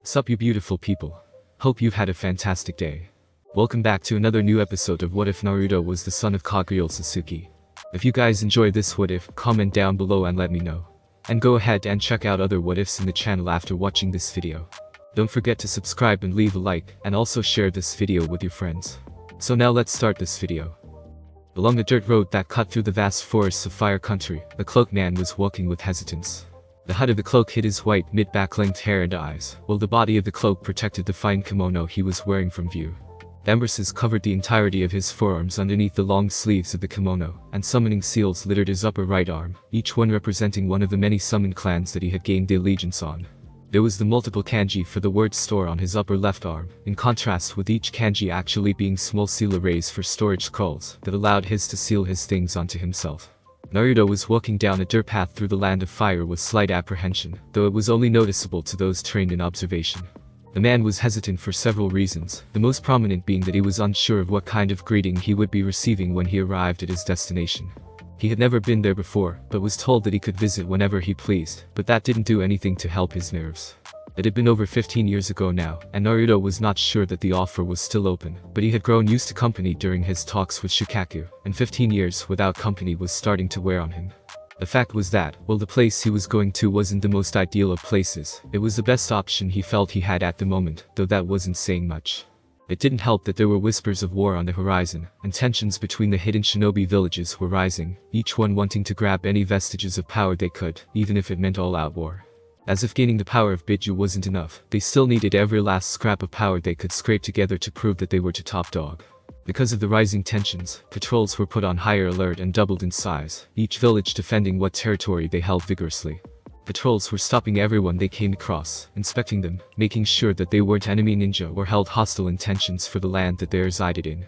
Sup you beautiful people. Hope you've had a fantastic day. Welcome back to another new episode of What If Naruto Was the Son of Kaguya Otsutsuki. If you guys enjoy this what if, comment down below and let me know. And go ahead and check out other what ifs in the channel after watching this video. Don't forget to subscribe and leave a like, and also share this video with your friends. So now let's start this video. Along the dirt road that cut through the vast forests of Fire Country, the cloaked man was walking with hesitance. The hood of the cloak hid his white mid-back length hair and eyes, while the body of the cloak protected the fine kimono he was wearing from view. Embers covered the entirety of his forearms underneath the long sleeves of the kimono, and summoning seals littered his upper right arm, each one representing one of the many summoned clans that he had gained the allegiance on. There was the multiple kanji for the word store on his upper left arm, in contrast with each kanji actually being small seal arrays for storage scrolls that allowed his to seal his things onto himself. Naruto was walking down a dirt path through the land of fire with slight apprehension, though it was only noticeable to those trained in observation. The man was hesitant for several reasons, the most prominent being that he was unsure of what kind of greeting he would be receiving when he arrived at his destination. He had never been there before, but was told that he could visit whenever he pleased, but that didn't do anything to help his nerves. It had been over 15 years ago now, and Naruto was not sure that the offer was still open, but he had grown used to company during his talks with Shikaku, and 15 years without company was starting to wear on him. The fact was that, while the place he was going to wasn't the most ideal of places, it was the best option he felt he had at the moment, though that wasn't saying much. It didn't help that there were whispers of war on the horizon, and tensions between the hidden shinobi villages were rising, each one wanting to grab any vestiges of power they could, even if it meant all-out war. As if gaining the power of Biju wasn't enough, they still needed every last scrap of power they could scrape together to prove that they were the top dog. Because of the rising tensions, patrols were put on higher alert and doubled in size, each village defending what territory they held vigorously. Patrols were stopping everyone they came across, inspecting them, making sure that they weren't enemy ninja or held hostile intentions for the land that they resided in.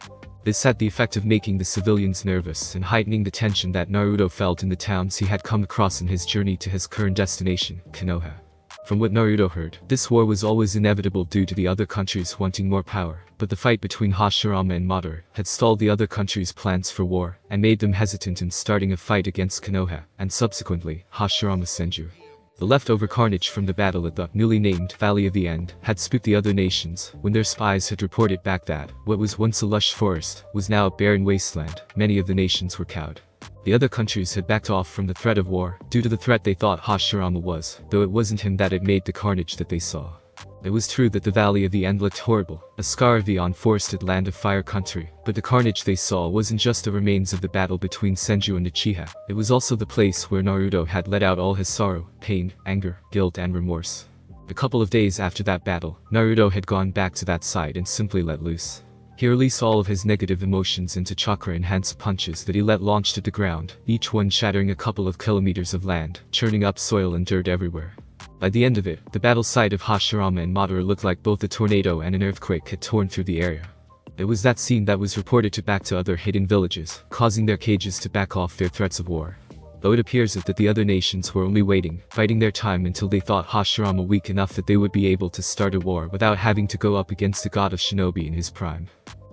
This had the effect of making the civilians nervous and heightening the tension that Naruto felt in the towns he had come across in his journey to his current destination, Konoha. From what Naruto heard, this war was always inevitable due to the other countries wanting more power, but the fight between Hashirama and Madara had stalled the other countries' plans for war, and made them hesitant in starting a fight against Konoha, and subsequently, Hashirama Senju. The leftover carnage from the battle at the newly named Valley of the End had spooked the other nations when their spies had reported back that what was once a lush forest was now a barren wasteland. Many of the nations were cowed. The other countries had backed off from the threat of war due to the threat they thought Hashirama was, though it wasn't him that had made the carnage that they saw. It was true that the Valley of the End looked horrible, a scar of the unforested land of Fire Country, but the carnage they saw wasn't just the remains of the battle between Senju and Uchiha, it was also the place where Naruto had let out all his sorrow, pain, anger, guilt and remorse. A couple of days after that battle, Naruto had gone back to that site and simply let loose. He released all of his negative emotions into chakra-enhanced punches that he let launch to the ground, each one shattering a couple of kilometers of land, churning up soil and dirt everywhere. By the end of it, the battle site of Hashirama and Madara looked like both a tornado and an earthquake had torn through the area. It was that scene that was reported to back to other hidden villages, causing their cages to back off their threats of war. Though it appears that the other nations were only waiting, biding their time until they thought Hashirama weak enough that they would be able to start a war without having to go up against the god of shinobi in his prime.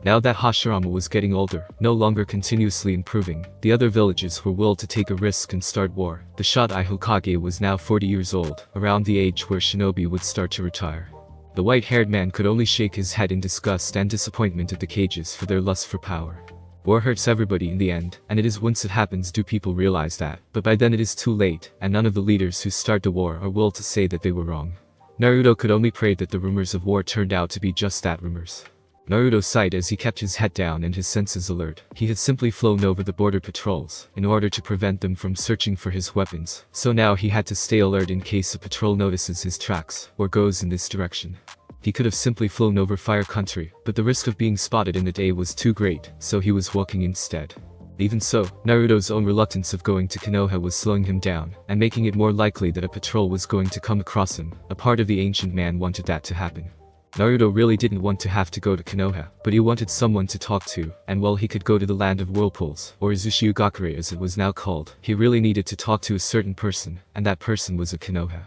Now that Hashirama was getting older, no longer continuously improving, the other villages were willed to take a risk and start war. The Shodai Hokage was now 40 years old, around the age where shinobi would start to retire. The white-haired man could only shake his head in disgust and disappointment at the cages for their lust for power. War hurts everybody in the end, and it is once it happens do people realize that, but by then it is too late, and none of the leaders who start the war are willed to say that they were wrong. Naruto could only pray that the rumors of war turned out to be just that, rumors. Naruto sighed as he kept his head down and his senses alert. He had simply flown over the border patrols, in order to prevent them from searching for his weapons, so now he had to stay alert in case a patrol notices his tracks, or goes in this direction. He could have simply flown over Fire Country, but the risk of being spotted in the day was too great, so he was walking instead. Even so, Naruto's own reluctance of going to Konoha was slowing him down, and making it more likely that a patrol was going to come across him. A part of the ancient man wanted that to happen. Naruto really didn't want to have to go to Konoha, but he wanted someone to talk to, and while he could go to the land of whirlpools, or Uzushiugakure as it was now called, he really needed to talk to a certain person, and that person was a Konoha.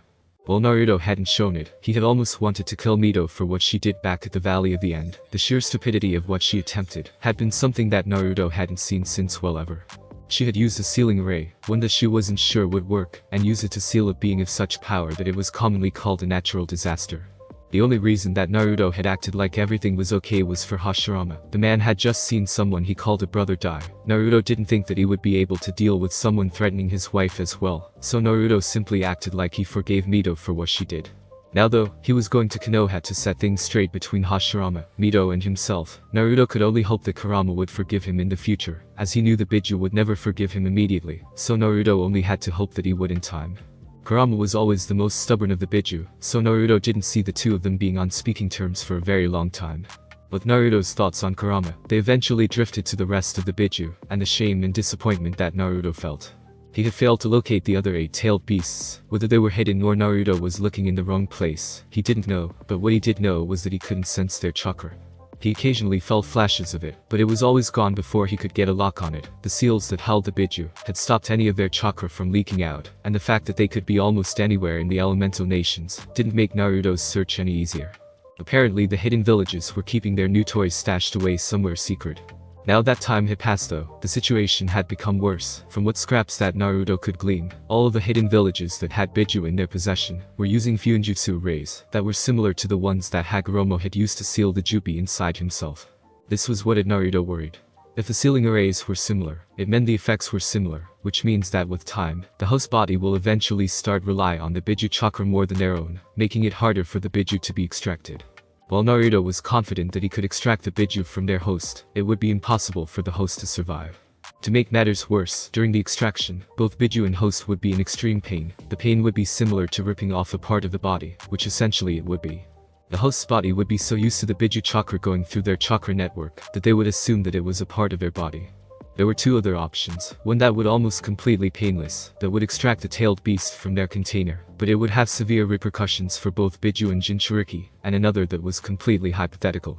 While Naruto hadn't shown it, he had almost wanted to kill Mito for what she did back at the Valley of the End. The sheer stupidity of what she attempted had been something that Naruto hadn't seen since well ever. She had used a sealing ray, one that she wasn't sure would work, and used it to seal a being of such power that it was commonly called a natural disaster. The only reason that Naruto had acted like everything was okay was for Hashirama. The man had just seen someone he called a brother die. Naruto didn't think that he would be able to deal with someone threatening his wife as well, so Naruto simply acted like he forgave Mito for what she did. Now though, he was going to Konoha to set things straight between Hashirama, Mito and himself. Naruto could only hope that Kurama would forgive him in the future, as he knew the Biju would never forgive him immediately, so Naruto only had to hope that he would in time. Kurama was always the most stubborn of the Biju, so Naruto didn't see the two of them being on speaking terms for a very long time. With Naruto's thoughts on Kurama, they eventually drifted to the rest of the Biju, and the shame and disappointment that Naruto felt. He had failed to locate the other 8-tailed beasts. Whether they were hidden or Naruto was looking in the wrong place, he didn't know, but what he did know was that he couldn't sense their chakra. He occasionally felt flashes of it, but it was always gone before he could get a lock on it. The seals that held the Biju had stopped any of their chakra from leaking out, and the fact that they could be almost anywhere in the elemental nations didn't make Naruto's search any easier. Apparently the hidden villages were keeping their new toys stashed away somewhere secret. Now that time had passed though, the situation had become worse. From what scraps that Naruto could glean, all of the hidden villages that had Biju in their possession were using Fuinjutsu arrays that were similar to the ones that Hagoromo had used to seal the Jubi inside himself. This was what had Naruto worried. If the sealing arrays were similar, it meant the effects were similar, which means that with time, the host body will eventually start rely on the Biju chakra more than their own, making it harder for the Biju to be extracted. While Naruto was confident that he could extract the Biju from their host, it would be impossible for the host to survive. To make matters worse, during the extraction, both Biju and host would be in extreme pain. The pain would be similar to ripping off a part of the body, which essentially it would be. The host's body would be so used to the Biju chakra going through their chakra network that they would assume that it was a part of their body. There were two other options, one that would almost completely painless, that would extract the tailed beast from their container, but it would have severe repercussions for both Biju and Jinchuriki, and another that was completely hypothetical.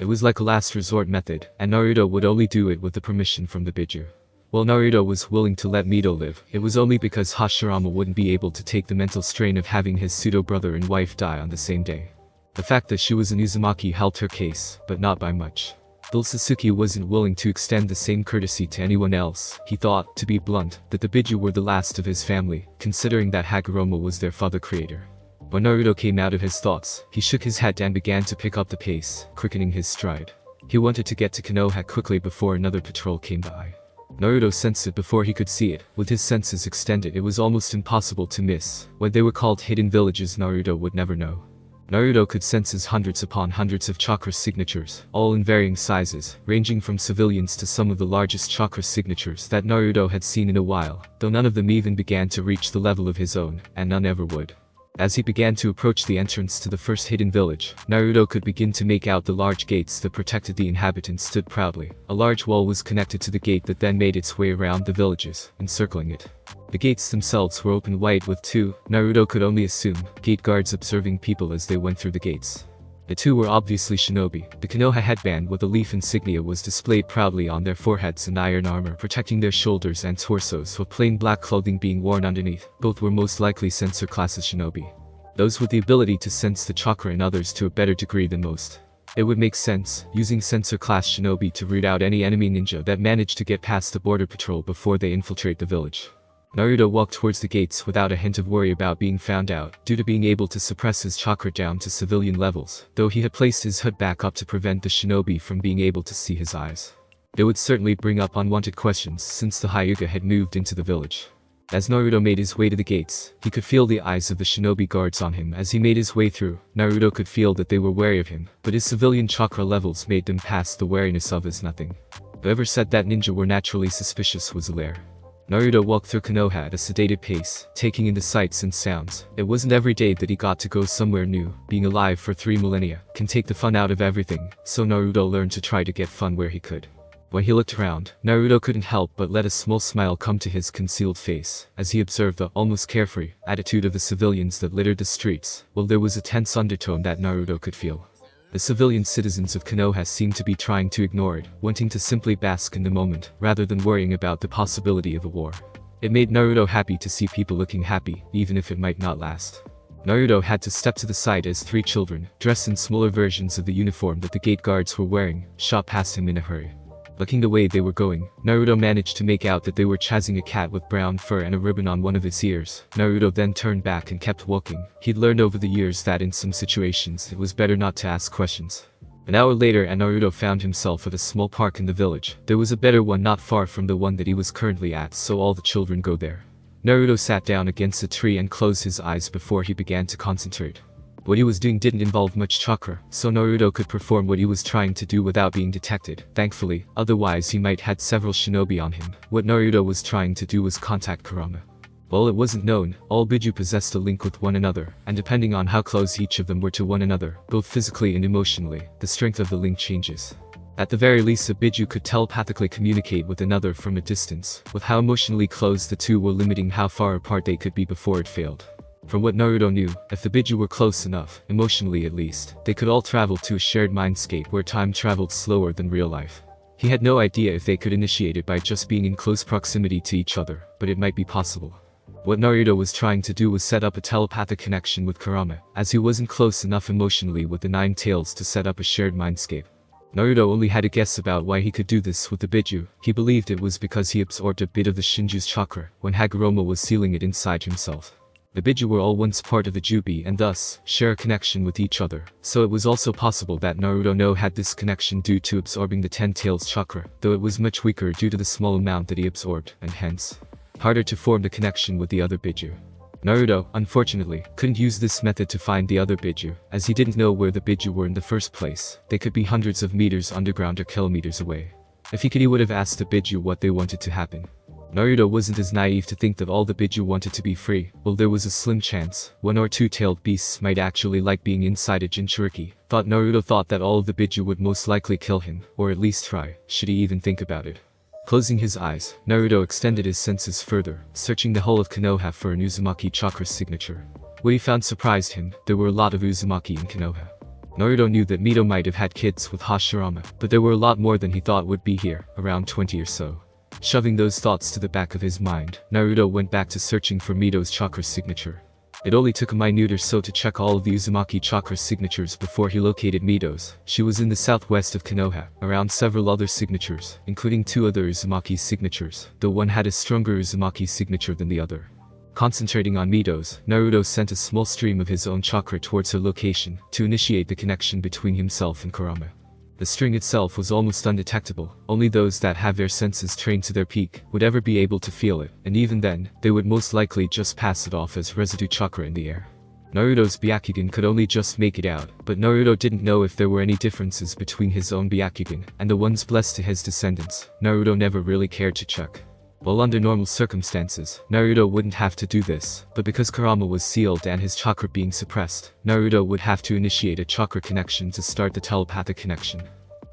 It was like a last resort method, and Naruto would only do it with the permission from the Biju. While Naruto was willing to let Mito live, it was only because Hashirama wouldn't be able to take the mental strain of having his pseudo-brother and wife die on the same day. The fact that she was an Uzumaki helped her case, but not by much. Though Ōtsutsuki wasn't willing to extend the same courtesy to anyone else, he thought, to be blunt, that the Biju were the last of his family, considering that Hagoromo was their father creator. When Naruto came out of his thoughts, he shook his head and began to pick up the pace, quickening his stride. He wanted to get to Konoha quickly before another patrol came by. Naruto sensed it before he could see it. With his senses extended, it was almost impossible to miss. What they were called hidden villages Naruto would never know. Naruto could sense his hundreds upon hundreds of chakra signatures, all in varying sizes, ranging from civilians to some of the largest chakra signatures that Naruto had seen in a while, though none of them even began to reach the level of his own, and none ever would. As he began to approach the entrance to the first hidden village, Naruto could begin to make out the large gates that protected the inhabitants stood proudly. A large wall was connected to the gate that then made its way around the villages, encircling it. The gates themselves were open wide with two, Naruto could only assume, gate guards observing people as they went through the gates. The two were obviously shinobi. The Konoha headband with a leaf insignia was displayed proudly on their foreheads and iron armor protecting their shoulders and torsos with plain black clothing being worn underneath. Both were most likely sensor classes shinobi. Those with the ability to sense the chakra in others to a better degree than most. It would make sense, using sensor class shinobi to root out any enemy ninja that managed to get past the border patrol before they infiltrate the village. Naruto walked towards the gates without a hint of worry about being found out, due to being able to suppress his chakra down to civilian levels, though he had placed his hood back up to prevent the shinobi from being able to see his eyes. They would certainly bring up unwanted questions since the Hyuga had moved into the village. As Naruto made his way to the gates, he could feel the eyes of the shinobi guards on him as he made his way through. Naruto could feel that they were wary of him, but his civilian chakra levels made them pass the wariness of as nothing. Whoever said that ninja were naturally suspicious was a liar. Naruto walked through Konoha at a sedated pace, taking in the sights and sounds. It wasn't every day that he got to go somewhere new. Being alive for 3 millennia can take the fun out of everything, so Naruto learned to try to get fun where he could. When he looked around, Naruto couldn't help but let a small smile come to his concealed face, as he observed the almost carefree attitude of the civilians that littered the streets, while there was a tense undertone that Naruto could feel. The civilian citizens of Konoha seemed to be trying to ignore it, wanting to simply bask in the moment, rather than worrying about the possibility of a war. It made Naruto happy to see people looking happy, even if it might not last. Naruto had to step to the side as 3 children, dressed in smaller versions of the uniform that the gate guards were wearing, shot past him in a hurry. Looking the way they were going, Naruto managed to make out that they were chasing a cat with brown fur and a ribbon on one of its ears. Naruto then turned back and kept walking. He'd learned over the years that in some situations it was better not to ask questions. An hour later and Naruto found himself at a small park in the village. There was a better one not far from the one that he was currently at, so all the children go there. Naruto sat down against a tree and closed his eyes before he began to concentrate. What he was doing didn't involve much chakra, so Naruto could perform what he was trying to do without being detected, thankfully, otherwise he might had several shinobi on him. What Naruto was trying to do was contact Kurama. While it wasn't known, all Biju possessed a link with one another, and depending on how close each of them were to one another, both physically and emotionally, the strength of the link changes. At the very least, a Biju could telepathically communicate with another from a distance, with how emotionally close the two were limiting how far apart they could be before it failed. From what Naruto knew, if the Biju were close enough, emotionally at least, they could all travel to a shared mindscape where time traveled slower than real life. He had no idea if they could initiate it by just being in close proximity to each other, but it might be possible. What Naruto was trying to do was set up a telepathic connection with Kurama, as he wasn't close enough emotionally with the Nine Tails to set up a shared mindscape. Naruto only had a guess about why he could do this with the Biju. He believed it was because he absorbed a bit of the Shinju's chakra when Hagoromo was sealing it inside himself. The Biju were all once part of the Jubi and thus share a connection with each other, so it was also possible that Naruto no had this connection due to absorbing the Ten Tails chakra, though it was much weaker due to the small amount that he absorbed, and hence, harder to form the connection with the other Biju. Naruto, unfortunately, couldn't use this method to find the other Biju, as he didn't know where the Biju were in the first place. They could be hundreds of meters underground or kilometers away. If he could, he would have asked the Biju what they wanted to happen. Naruto wasn't as naive to think that all the Biju wanted to be free. Well, there was a slim chance one or two-tailed beasts might actually like being inside a Jinchuriki. Naruto thought that all of the Biju would most likely kill him, or at least try, should he even think about it. Closing his eyes, Naruto extended his senses further, searching the whole of Konoha for an Uzumaki chakra signature. What he found surprised him. There were a lot of Uzumaki in Konoha. Naruto knew that Mito might have had kids with Hashirama, but there were a lot more than he thought would be here, around 20 or so. Shoving those thoughts to the back of his mind, Naruto went back to searching for Mito's chakra signature. It only took a minute or so to check all of the Uzumaki chakra signatures before he located Mito's. She was in the southwest of Konoha, around several other signatures, including two other Uzumaki signatures, though one had a stronger Uzumaki signature than the other. Concentrating on Mito's, Naruto sent a small stream of his own chakra towards her location, to initiate the connection between himself and Kurama. The string itself was almost undetectable. Only those that have their senses trained to their peak would ever be able to feel it, and even then, they would most likely just pass it off as residue chakra in the air. Naruto's Byakugan could only just make it out, but Naruto didn't know if there were any differences between his own Byakugan and the ones blessed to his descendants. Naruto never really cared to check. While under normal circumstances, Naruto wouldn't have to do this, but because Kurama was sealed and his chakra being suppressed, Naruto would have to initiate a chakra connection to start the telepathic connection.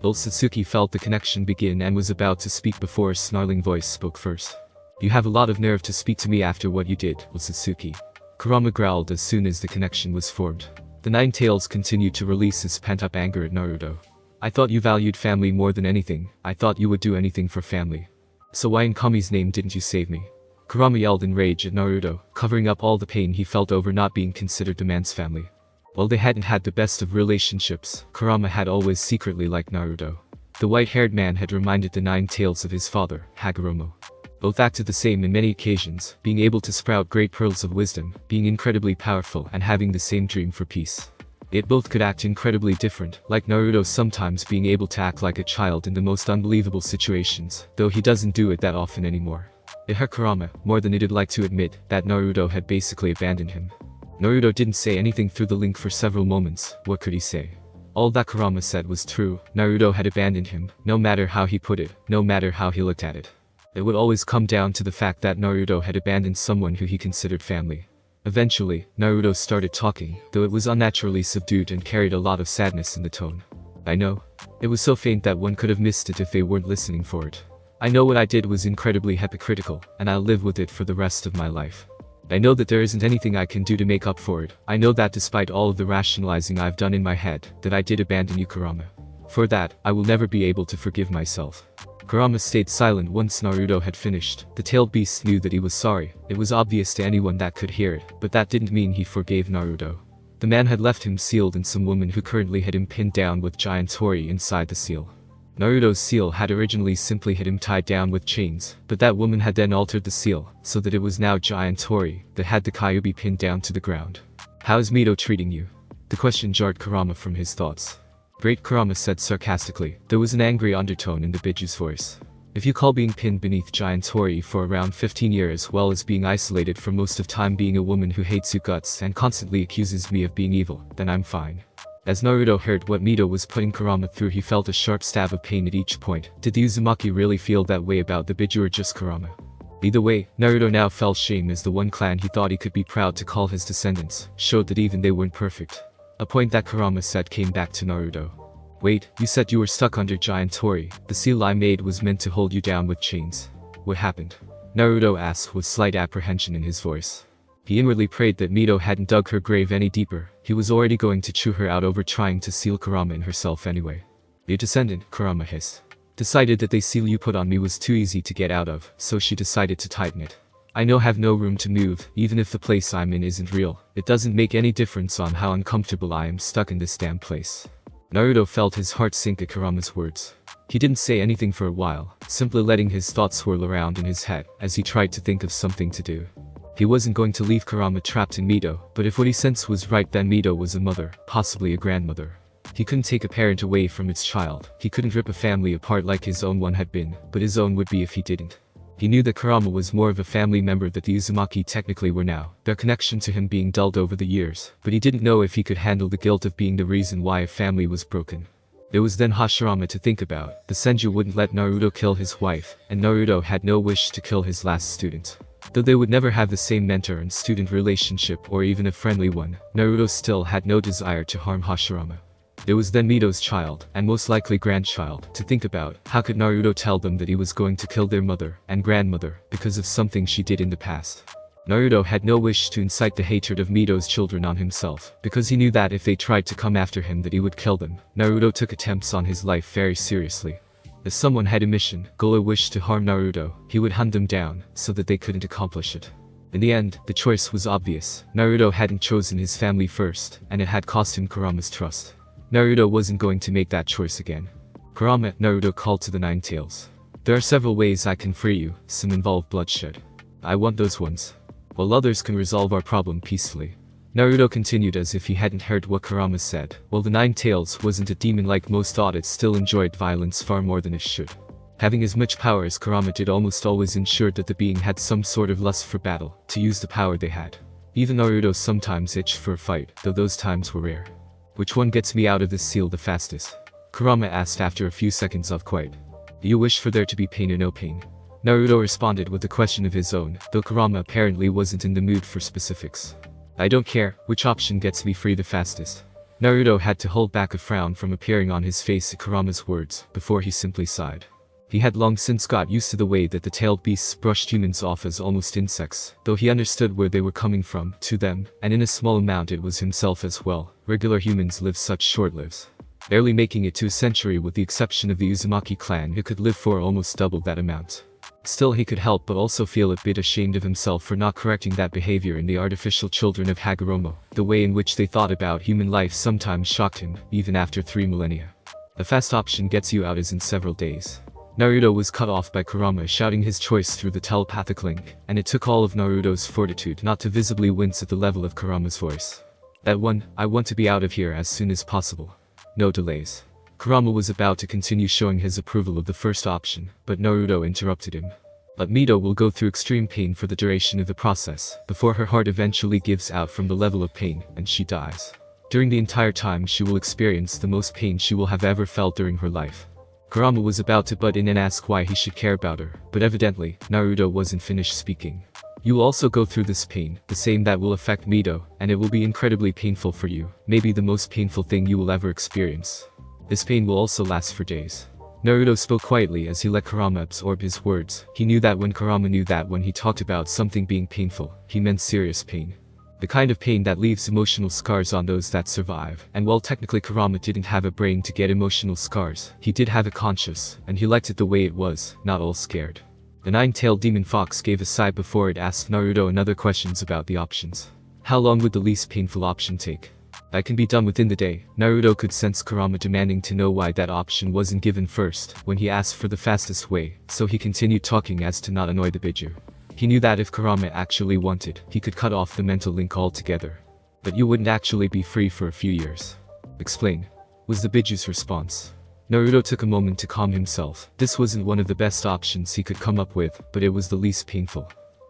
Ōtsutsuki felt the connection begin and was about to speak before a snarling voice spoke first. "You have a lot of nerve to speak to me after what you did, Ōtsutsuki." Kurama growled as soon as the connection was formed. The Nine Tails continued to release his pent-up anger at Naruto. "I thought you valued family more than anything. I thought you would do anything for family. So why in Kami's name didn't you save me?" Kurama yelled in rage at Naruto, covering up all the pain he felt over not being considered the man's family. While they hadn't had the best of relationships, Kurama had always secretly liked Naruto. The white-haired man had reminded the Nine Tails of his father, Hagoromo. Both acted the same in many occasions, being able to sprout great pearls of wisdom, being incredibly powerful and having the same dream for peace. Yet both could act incredibly different, like Naruto sometimes being able to act like a child in the most unbelievable situations, though he doesn't do it that often anymore. It hurt Kurama, more than he'd like to admit, that Naruto had basically abandoned him. Naruto didn't say anything through the link for several moments. What could he say? All that Kurama said was true. Naruto had abandoned him, no matter how he put it, no matter how he looked at it. It would always come down to the fact that Naruto had abandoned someone who he considered family. Eventually, Naruto started talking, though it was unnaturally subdued and carried a lot of sadness in the tone. "I know. It was so faint that one could have missed it if they weren't listening for it. I know what I did was incredibly hypocritical, and I'll live with it for the rest of my life. I know that there isn't anything I can do to make up for it. I know that despite all of the rationalizing I've done in my head, that I did abandon you, Kurama. For that, I will never be able to forgive myself." Kurama stayed silent once Naruto had finished. The tailed beast knew that he was sorry. It was obvious to anyone that could hear it, but that didn't mean he forgave Naruto. The man had left him sealed in some woman who currently had him pinned down with giant Tori inside the seal. Naruto's seal had originally simply had him tied down with chains, but that woman had then altered the seal, so that it was now Giant Tori that had the Kyuubi pinned down to the ground. "How is Mito treating you?" The question jarred Kurama from his thoughts. Great, Kurama said sarcastically. There was an angry undertone in the Biju's voice. "If you call being pinned beneath Giant Tori for around 15 years well as being isolated for most of time being a woman who hates your guts and constantly accuses me of being evil, then I'm fine." As Naruto heard what Mito was putting Kurama through, he felt a sharp stab of pain at each point. Did the Uzumaki really feel that way about the Biju or just Kurama? Either way, Naruto now felt shame as the one clan he thought he could be proud to call his descendants showed that even they weren't perfect. A point that Kurama said came back to Naruto. "Wait, you said you were stuck under Giant Tori. The seal I made was meant to hold you down with chains. What happened?" Naruto asked with slight apprehension in his voice. He inwardly prayed that Mito hadn't dug her grave any deeper. He was already going to chew her out over trying to seal Kurama and herself anyway. "Your descendant," Kurama hissed, "decided that the seal you put on me was too easy to get out of, so she decided to tighten it. I now have no room to move, even if the place I'm in isn't real. It doesn't make any difference on how uncomfortable I am stuck in this damn place." Naruto felt his heart sink at Kurama's words. He didn't say anything for a while, simply letting his thoughts swirl around in his head as he tried to think of something to do. He wasn't going to leave Kurama trapped in Mito, but if what he sensed was right, then Mito was a mother, possibly a grandmother. He couldn't take a parent away from its child. He couldn't rip a family apart like his own one had been, but his own would be if he didn't. He knew that Kurama was more of a family member that the Uzumaki technically were now, their connection to him being dulled over the years, but he didn't know if he could handle the guilt of being the reason why a family was broken. There was then Hashirama to think about. The Senju wouldn't let Naruto kill his wife, and Naruto had no wish to kill his last student. Though they would never have the same mentor and student relationship or even a friendly one, Naruto still had no desire to harm Hashirama. There was then Mito's child, and most likely grandchild, to think about. How could Naruto tell them that he was going to kill their mother and grandmother because of something she did in the past? Naruto had no wish to incite the hatred of Mito's children on himself, because he knew that if they tried to come after him that he would kill them. Naruto took attempts on his life very seriously. If someone had a mission, goal or wish to harm Naruto, he would hunt them down, so that they couldn't accomplish it. In the end, the choice was obvious. Naruto hadn't chosen his family first, and it had cost him Kurama's trust. Naruto wasn't going to make that choice again. "Kurama," Naruto called to the Nine Tails. "There are several ways I can free you, some involve bloodshed. I want those ones, while others can resolve our problem peacefully." Naruto continued as if he hadn't heard what Kurama said. While the Nine Tails wasn't a demon like most thought, it still enjoyed violence far more than it should. Having as much power as Kurama did almost always ensured that the being had some sort of lust for battle, to use the power they had. Even Naruto sometimes itched for a fight, though those times were rare. "Which one gets me out of this seal the fastest?" Kurama asked after a few seconds of quiet. "Do you wish for there to be pain or no pain?" Naruto responded with a question of his own, though Kurama apparently wasn't in the mood for specifics. "I don't care which option gets me free the fastest." Naruto had to hold back a frown from appearing on his face at Kurama's words, before he simply sighed. He had long since got used to the way that the tailed beasts brushed humans off as almost insects, though he understood where they were coming from, to them, and in a small amount it was himself as well. Regular humans live such short lives, barely making it to a century with the exception of the Uzumaki clan who could live for almost double that amount. Still, he could help but also feel a bit ashamed of himself for not correcting that behavior in the artificial children of Hagoromo. The way in which they thought about human life sometimes shocked him, even after 3 millennia. "The fast option gets you out is in several days." Naruto was cut off by Kurama shouting his choice through the telepathic link, and it took all of Naruto's fortitude not to visibly wince at the level of Kurama's voice. "That one, I want to be out of here as soon as possible. No delays." Kurama was about to continue showing his approval of the first option, but Naruto interrupted him. "But Mito will go through extreme pain for the duration of the process, before her heart eventually gives out from the level of pain, and she dies. During the entire time she will experience the most pain she will have ever felt during her life." Kurama was about to butt in and ask why he should care about her, but evidently, Naruto wasn't finished speaking. "You will also go through this pain, the same that will affect Mito, and it will be incredibly painful for you, maybe the most painful thing you will ever experience. This pain will also last for days." Naruto spoke quietly as he let Kurama absorb his words. He knew that when he talked about something being painful, he meant serious pain. The kind of pain that leaves emotional scars on those that survive. And while technically Kurama didn't have a brain to get emotional scars, he did have a conscience, and he liked it the way it was, not all scared. The nine-tailed demon fox gave a sigh before it asked Naruto another questions about the options. "How long would the least painful option take?" "I can be done within the day." Naruto could sense Kurama demanding to know why that option wasn't given first when he asked for the fastest way, so he continued talking as to not annoy the Biju. He knew that if Kurama actually wanted, he could cut off the mental link altogether. "But you wouldn't actually be free for a few years." "Explain," was the Biju's response. Naruto took a moment to calm himself. This wasn't one of the best options he could come up with, but it was the least painful.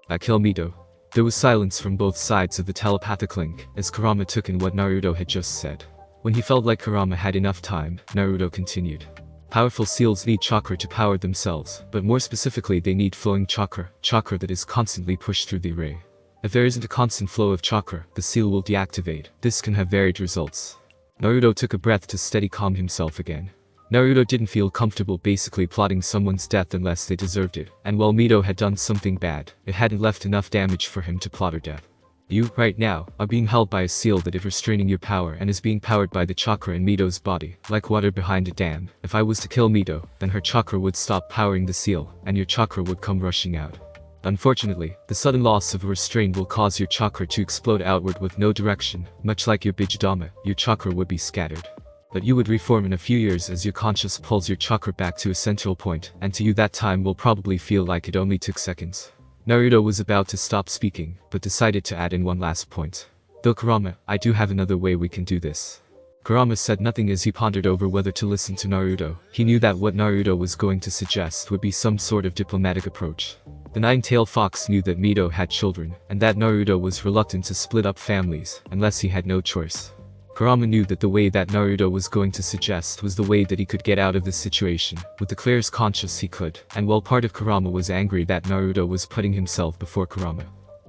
"I kill Mito." There was silence from both sides of the telepathic link, as Kurama took in what Naruto had just said. When he felt like Kurama had enough time, Naruto continued. "Powerful seals need chakra to power themselves, but more specifically they need flowing chakra that is constantly pushed through the array. If there isn't a constant flow of chakra, the seal will deactivate. This can have varied results." Naruto took a breath to steady calm himself again. Naruto didn't feel comfortable basically plotting someone's death unless they deserved it, and while Mito had done something bad, it hadn't left enough damage for him to plot her death. "You, right now, are being held by a seal that is restraining your power and is being powered by the chakra in Mito's body, like water behind a dam. If I was to kill Mito, then her chakra would stop powering the seal, and your chakra would come rushing out. Unfortunately, the sudden loss of restraint will cause your chakra to explode outward with no direction, much like your Bijidama, your chakra would be scattered. But you would reform in a few years as your conscious pulls your chakra back to a central point, and to you that time will probably feel like it only took seconds." Naruto was about to stop speaking, but decided to add in one last point. "Though Kurama, I do have another way we can do this." Kurama said nothing as he pondered over whether to listen to Naruto. He knew that what Naruto was going to suggest would be some sort of diplomatic approach. The nine-tailed fox knew that Mito had children, and that Naruto was reluctant to split up families, unless he had no choice. Kurama knew that the way that Naruto was going to suggest was the way that he could get out of this situation, with the clearest conscience he could, and while part of Kurama was angry that Naruto was putting himself before Kurama.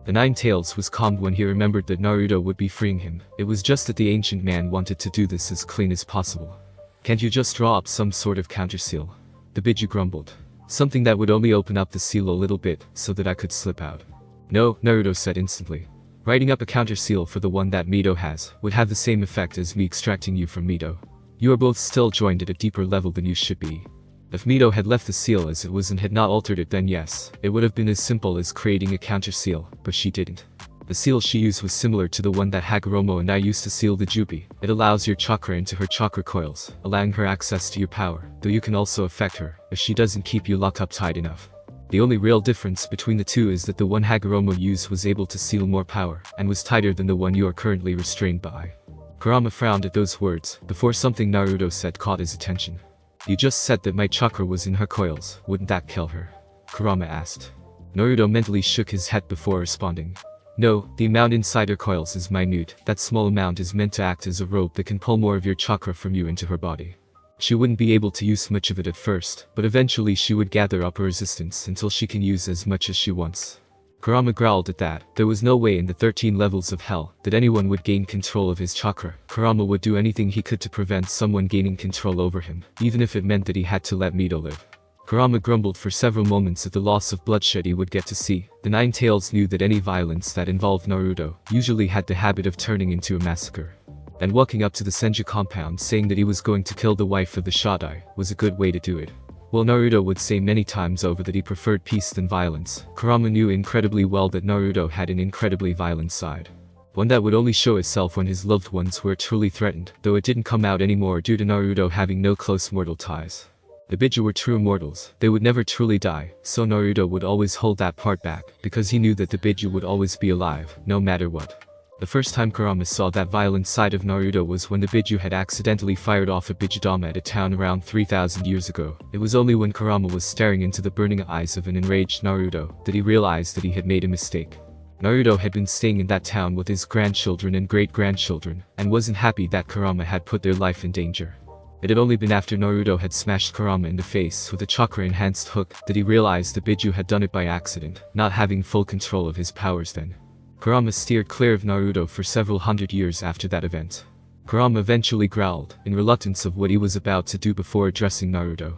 The Nine Tails was calmed when he remembered that Naruto would be freeing him. It was just that the ancient man wanted to do this as clean as possible. "Can't you just draw up some sort of counter-seal?" the Biju grumbled. "Something that would only open up the seal a little bit, so that I could slip out." "No," Naruto said instantly. "Writing up a counter-seal for the one that Mito has would have the same effect as me extracting you from Mito. You are both still joined at a deeper level than you should be. If Mito had left the seal as it was and had not altered it, then yes, it would have been as simple as creating a counter-seal, but she didn't. The seal she used was similar to the one that Hagoromo and I used to seal the Jubi. It allows your chakra into her chakra coils, allowing her access to your power, though you can also affect her, if she doesn't keep you locked up tight enough. The only real difference between the two is that the one Hagoromo used was able to seal more power, and was tighter than the one you are currently restrained by." Kurama frowned at those words, before something Naruto said caught his attention. "You just said that my chakra was in her coils, wouldn't that kill her?" Kurama asked. Naruto mentally shook his head before responding. "No, the amount inside her coils is minute. That small amount is meant to act as a rope that can pull more of your chakra from you into her body. She wouldn't be able to use much of it at first, but eventually she would gather up a resistance until she can use as much as she wants." Kurama growled at that. There was no way in the 13 levels of hell that anyone would gain control of his chakra. Kurama would do anything he could to prevent someone gaining control over him, even if it meant that he had to let Mito live. Kurama grumbled for several moments at the loss of bloodshed he would get to see. The Nine Tails knew that any violence that involved Naruto usually had the habit of turning into a massacre. And walking up to the Senju compound saying that he was going to kill the wife of the Shodai was a good way to do it. While Naruto would say many times over that he preferred peace than violence, Kurama knew incredibly well that Naruto had an incredibly violent side. One that would only show itself when his loved ones were truly threatened, though it didn't come out anymore due to Naruto having no close mortal ties. The Biju were true immortals. They would never truly die, so Naruto would always hold that part back, because he knew that the Biju would always be alive, no matter what. The first time Kurama saw that violent side of Naruto was when the Biju had accidentally fired off a Bijidama at a town around 3,000 years ago. It was only when Kurama was staring into the burning eyes of an enraged Naruto that he realized that he had made a mistake. Naruto had been staying in that town with his grandchildren and great-grandchildren, and wasn't happy that Kurama had put their life in danger. It had only been after Naruto had smashed Kurama in the face with a chakra-enhanced hook that he realized the Biju had done it by accident, not having full control of his powers then. Kurama steered clear of Naruto for several hundred years after that event. Kurama eventually growled, in reluctance of what he was about to do before addressing Naruto.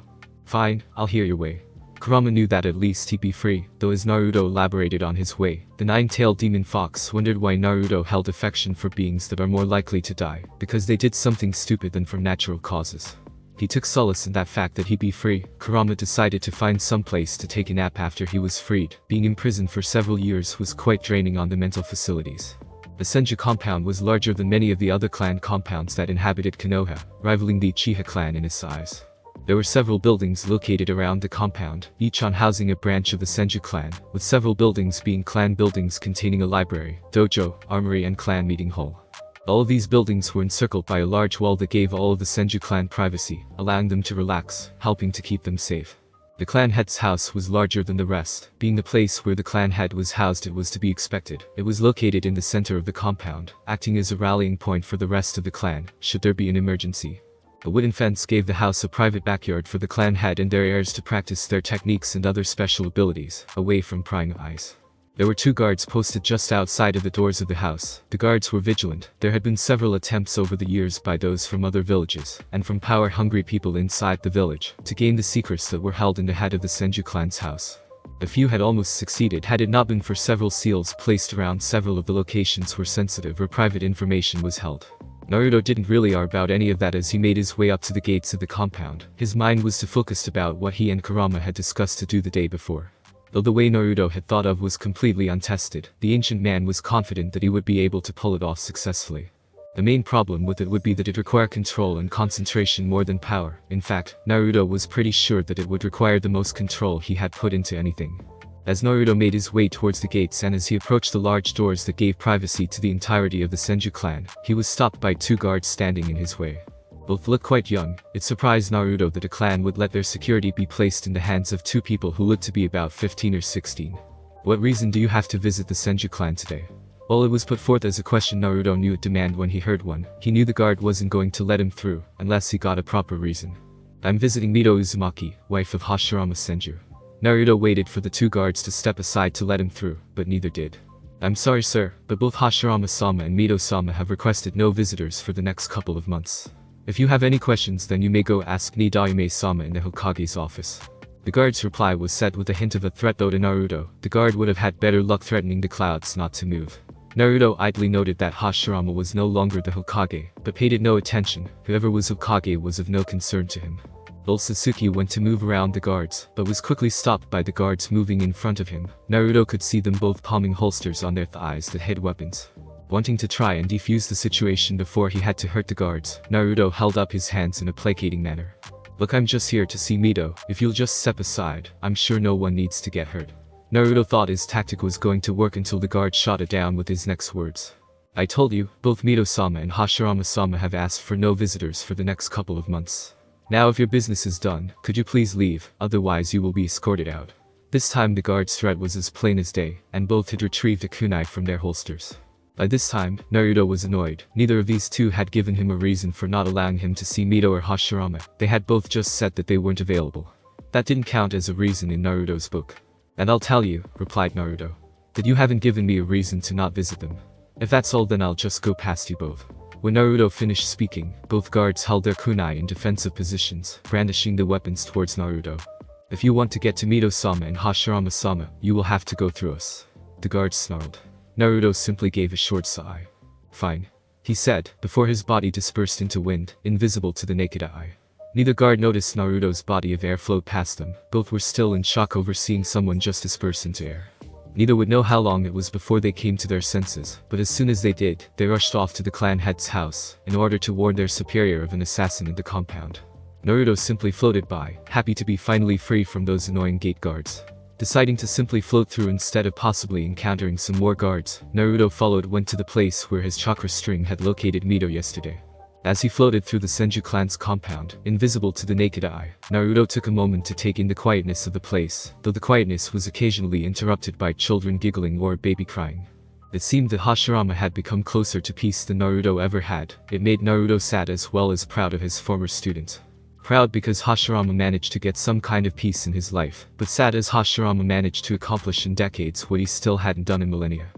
"Fine, I'll hear your way." Kurama knew that at least he'd be free, though as Naruto elaborated on his way, the nine-tailed demon fox wondered why Naruto held affection for beings that are more likely to die, because they did something stupid than from natural causes. He took solace in that fact that he'd be free. Kurama decided to find some place to take a nap after he was freed. Being imprisoned for several years was quite draining on the mental facilities. The Senju compound was larger than many of the other clan compounds that inhabited Konoha, rivaling the Uchiha clan in its size. There were several buildings located around the compound, each on housing a branch of the Senju clan, with several buildings being clan buildings containing a library, dojo, armory and clan meeting hall. All of these buildings were encircled by a large wall that gave all of the Senju clan privacy, allowing them to relax, helping to keep them safe. The clan head's house was larger than the rest, being the place where the clan head was housed. It was to be expected. It was located in the center of the compound, acting as a rallying point for the rest of the clan, should there be an emergency. A wooden fence gave the house a private backyard for the clan head and their heirs to practice their techniques and other special abilities, away from prying eyes. There were 2 guards posted just outside of the doors of the house. The guards were vigilant. There had been several attempts over the years by those from other villages, and from power-hungry people inside the village, to gain the secrets that were held in the head of the Senju clan's house. A few had almost succeeded had it not been for several seals placed around several of the locations where sensitive or private information was held. Naruto didn't really care about any of that as he made his way up to the gates of the compound. His mind was too focused about what he and Kurama had discussed to do the day before. Though the way Naruto had thought of was completely untested, the ancient man was confident that he would be able to pull it off successfully. The main problem with it would be that it required control and concentration more than power. In fact, Naruto was pretty sure that it would require the most control he had put into anything. As Naruto made his way towards the gates and as he approached the large doors that gave privacy to the entirety of the Senju clan, he was stopped by 2 guards standing in his way. Both looked quite young. It surprised Naruto that a clan would let their security be placed in the hands of 2 people who looked to be about 15 or 16. What reason do you have to visit the Senju clan today? Well, it was put forth as a question Naruto knew it demand when he heard one. He knew the guard wasn't going to let him through, unless he got a proper reason. I'm visiting Mito Uzumaki, wife of Hashirama Senju. Naruto waited for the 2 guards to step aside to let him through, but neither did. I'm sorry sir, but both Hashirama-sama and Mito-sama have requested no visitors for the next couple of months. If you have any questions then you may go ask Nidaime-sama in the Hokage's office. The guard's reply was said with a hint of a threat though to Naruto. The guard would have had better luck threatening the clouds not to move. Naruto idly noted that Hashirama was no longer the Hokage, but paid it no attention. Whoever was Hokage was of no concern to him. Ōtsutsuki went to move around the guards, but was quickly stopped by the guards moving in front of him. Naruto could see them both palming holsters on their thighs that hid weapons. Wanting to try and defuse the situation before he had to hurt the guards, Naruto held up his hands in a placating manner. Look, I'm just here to see Mito. If you'll just step aside, I'm sure no one needs to get hurt. Naruto thought his tactic was going to work until the guard shot it down with his next words. I told you, both Mito-sama and Hashirama-sama have asked for no visitors for the next couple of months. Now if your business is done, could you please leave, otherwise you will be escorted out. This time the guard's threat was as plain as day, and both had retrieved a kunai from their holsters. By this time, Naruto was annoyed. Neither of these 2 had given him a reason for not allowing him to see Mito or Hashirama. They had both just said that they weren't available. That didn't count as a reason in Naruto's book. And I'll tell you, replied Naruto, that you haven't given me a reason to not visit them. If that's all then I'll just go past you both. When Naruto finished speaking, both guards held their kunai in defensive positions, brandishing the weapons towards Naruto. If you want to get to Mito-sama and Hashirama-sama, you will have to go through us. The guards snarled. Naruto simply gave a short sigh. Fine, he said, before his body dispersed into wind, invisible to the naked eye. Neither guard noticed Naruto's body of air float past them. Both were still in shock over seeing someone just disperse into air. Neither would know how long it was before they came to their senses, but as soon as they did, they rushed off to the clan head's house, in order to warn their superior of an assassin in the compound. Naruto simply floated by, happy to be finally free from those annoying gate guards. Deciding to simply float through instead of possibly encountering some more guards, Naruto went to the place where his chakra string had located Mito yesterday. As he floated through the Senju clan's compound, invisible to the naked eye, Naruto took a moment to take in the quietness of the place, though the quietness was occasionally interrupted by children giggling or a baby crying. It seemed that Hashirama had become closer to peace than Naruto ever had. It made Naruto sad as well as proud of his former student. Proud because Hashirama managed to get some kind of peace in his life, but sad as Hashirama managed to accomplish in decades what he still hadn't done in millennia.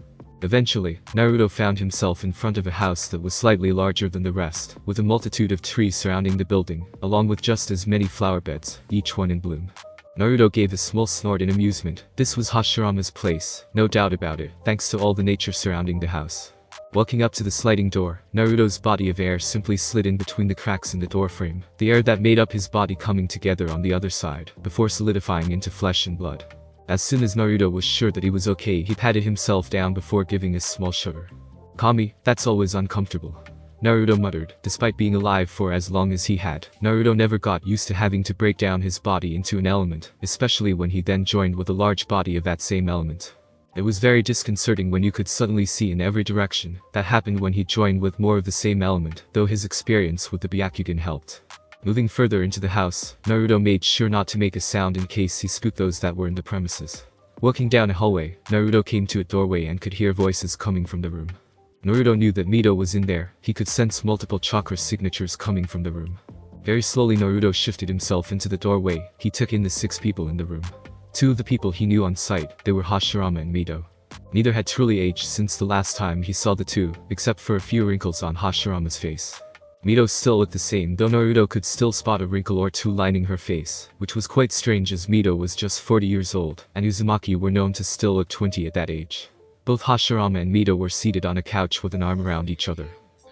Eventually, Naruto found himself in front of a house that was slightly larger than the rest, with a multitude of trees surrounding the building, along with just as many flower beds, each one in bloom. Naruto gave a small snort in amusement. This was Hashirama's place, no doubt about it, thanks to all the nature surrounding the house. Walking up to the sliding door, Naruto's body of air simply slid in between the cracks in the doorframe, the air that made up his body coming together on the other side, before solidifying into flesh and blood. As soon as Naruto was sure that he was okay, he patted himself down before giving a small shudder. Kami, that's always uncomfortable. Naruto muttered. Despite being alive for as long as he had, Naruto never got used to having to break down his body into an element, especially when he then joined with a large body of that same element. It was very disconcerting when you could suddenly see in every direction. That happened when he joined with more of the same element, though his experience with the Byakugan helped. Moving further into the house, Naruto made sure not to make a sound in case he spooked those that were in the premises. Walking down a hallway, Naruto came to a doorway and could hear voices coming from the room. Naruto knew that Mito was in there. He could sense multiple chakra signatures coming from the room. Very slowly Naruto shifted himself into the doorway. He took in the 6 people in the room. 2 of the people he knew on sight, they were Hashirama and Mito. Neither had truly aged since the last time he saw the two, except for a few wrinkles on Hashirama's face. Mito still looked the same, though Naruto could still spot a wrinkle or two lining her face, which was quite strange as Mito was just 40 years old, and Uzumaki were known to still look 20 at that age. Both Hashirama and Mito were seated on a couch with an arm around each other.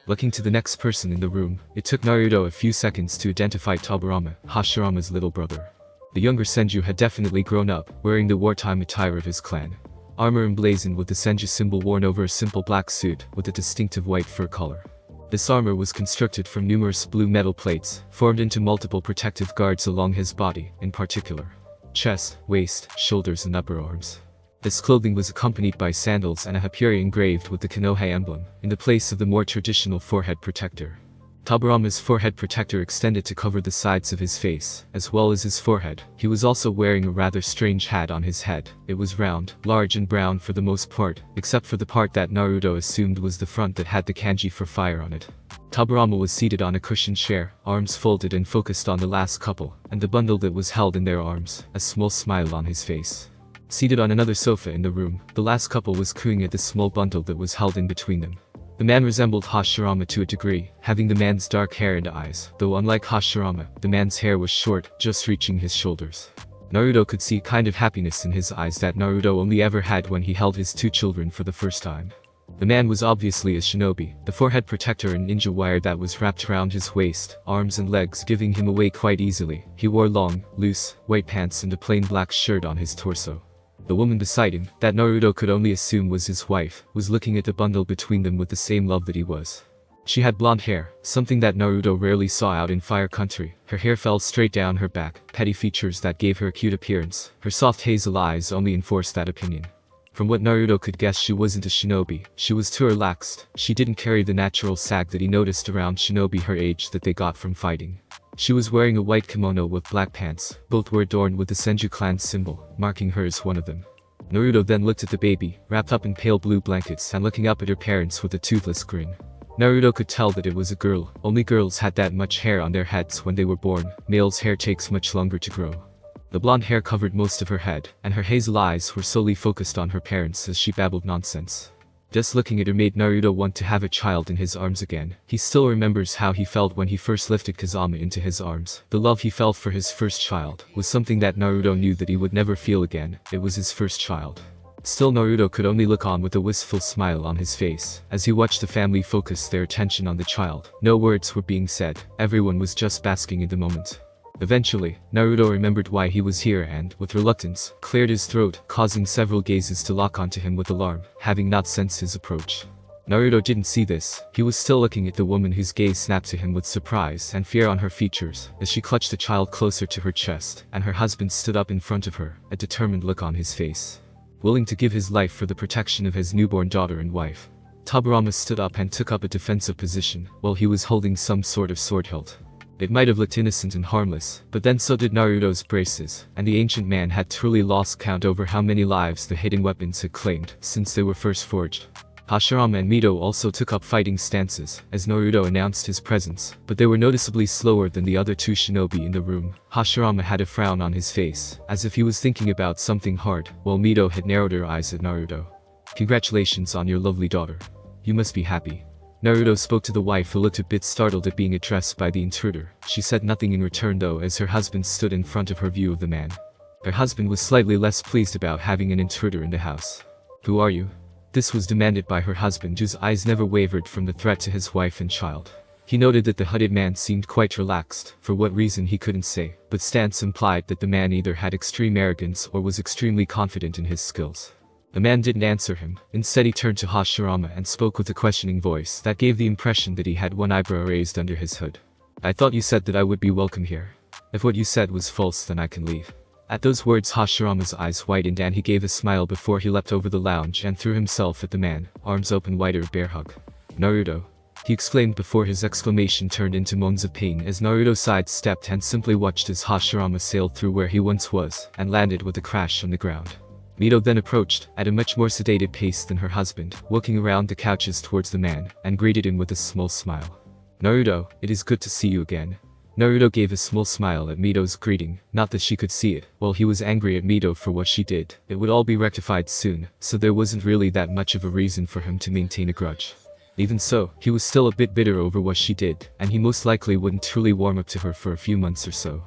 Looking to the next person in the room, it took Naruto a few seconds to identify Tobirama, Hashirama's little brother. The younger Senju had definitely grown up, wearing the wartime attire of his clan. Armor emblazoned with the Senju symbol worn over a simple black suit with a distinctive white fur collar. This armor was constructed from numerous blue metal plates, formed into multiple protective guards along his body, in particular chest, waist, shoulders and upper arms. This clothing was accompanied by sandals and a hapiri engraved with the Konoha emblem, in the place of the more traditional forehead protector. Tobirama's forehead protector extended to cover the sides of his face, as well as his forehead. He was also wearing a rather strange hat on his head. It was round, large and brown for the most part, except for the part that Naruto assumed was the front that had the kanji for fire on it. Tobirama was seated on a cushioned chair, arms folded and focused on the last couple, and the bundle that was held in their arms, a small smile on his face. Seated on another sofa in the room, the last couple was cooing at the small bundle that was held in between them. The man resembled Hashirama to a degree, having the man's dark hair and eyes, though unlike Hashirama, the man's hair was short, just reaching his shoulders. Naruto could see a kind of happiness in his eyes that Naruto only ever had when he held his 2 children for the first time. The man was obviously a shinobi, the forehead protector and ninja wire that was wrapped around his waist, arms and legs giving him away quite easily. He wore long, loose, white pants and a plain black shirt on his torso. The woman beside him, that Naruto could only assume was his wife, was looking at the bundle between them with the same love that he was. She had blonde hair, something that Naruto rarely saw out in Fire Country. Her hair fell straight down her back, petty features that gave her a cute appearance. Her soft hazel eyes only enforced that opinion. From what Naruto could guess, she wasn't a shinobi. She was too relaxed. She didn't carry the natural sag that he noticed around shinobi her age that they got from fighting. She was wearing a white kimono with black pants. Both were adorned with the Senju clan symbol, marking her as one of them. Naruto then looked at the baby, wrapped up in pale blue blankets and looking up at her parents with a toothless grin. Naruto could tell that it was a girl. Only girls had that much hair on their heads when they were born. Males' hair takes much longer to grow. The blonde hair covered most of her head, and her hazel eyes were solely focused on her parents as she babbled nonsense. Just looking at her made Naruto want to have a child in his arms again. He still remembers how he felt when he first lifted Kazama into his arms. The love he felt for his first child was something that Naruto knew that he would never feel again. It was his first child. Still Naruto could only look on with a wistful smile on his face, as he watched the family focus their attention on the child. No words were being said, everyone was just basking in the moment. Eventually, Naruto remembered why he was here and, with reluctance, cleared his throat, causing several gazes to lock onto him with alarm, having not sensed his approach. Naruto didn't see this. He was still looking at the woman whose gaze snapped to him with surprise and fear on her features, as she clutched the child closer to her chest, and her husband stood up in front of her, a determined look on his face. Willing to give his life for the protection of his newborn daughter and wife. Tobirama stood up and took up a defensive position, while he was holding some sort of sword hilt. It might have looked innocent and harmless, but then so did Naruto's braces, and the ancient man had truly lost count over how many lives the hidden weapons had claimed since they were first forged. Hashirama and Mito also took up fighting stances, as Naruto announced his presence, but they were noticeably slower than the other 2 shinobi in the room. Hashirama had a frown on his face, as if he was thinking about something hard, while Mito had narrowed her eyes at Naruto. "Congratulations on your lovely daughter. You must be happy." Naruto spoke to the wife, who looked a bit startled at being addressed by the intruder. She said nothing in return though, as her husband stood in front of her view of the man. Her husband was slightly less pleased about having an intruder in the house. "Who are you?" This was demanded by her husband, whose eyes never wavered from the threat to his wife and child. He noted that the hooded man seemed quite relaxed, for what reason he couldn't say, but stance implied that the man either had extreme arrogance or was extremely confident in his skills. The man didn't answer him. Instead he turned to Hashirama and spoke with a questioning voice that gave the impression that he had one eyebrow raised under his hood. I thought you said that I would be welcome here. If what you said was false, then I can leave. At those words Hashirama's eyes widened and he gave a smile before he leapt over the lounge and threw himself at the man, arms open wider, bear hug. Naruto, he exclaimed before his exclamation turned into moans of pain as Naruto sidestepped and simply watched as Hashirama sailed through where he once was and landed with a crash on the ground. Mito then approached, at a much more sedated pace than her husband, walking around the couches towards the man, and greeted him with a small smile. Naruto, it is good to see you again. Naruto gave a small smile at Mito's greeting, not that she could see it. While he was angry at Mito for what she did, it would all be rectified soon, so there wasn't really that much of a reason for him to maintain a grudge. Even so, he was still a bit bitter over what she did, and he most likely wouldn't truly warm up to her for a few months or so.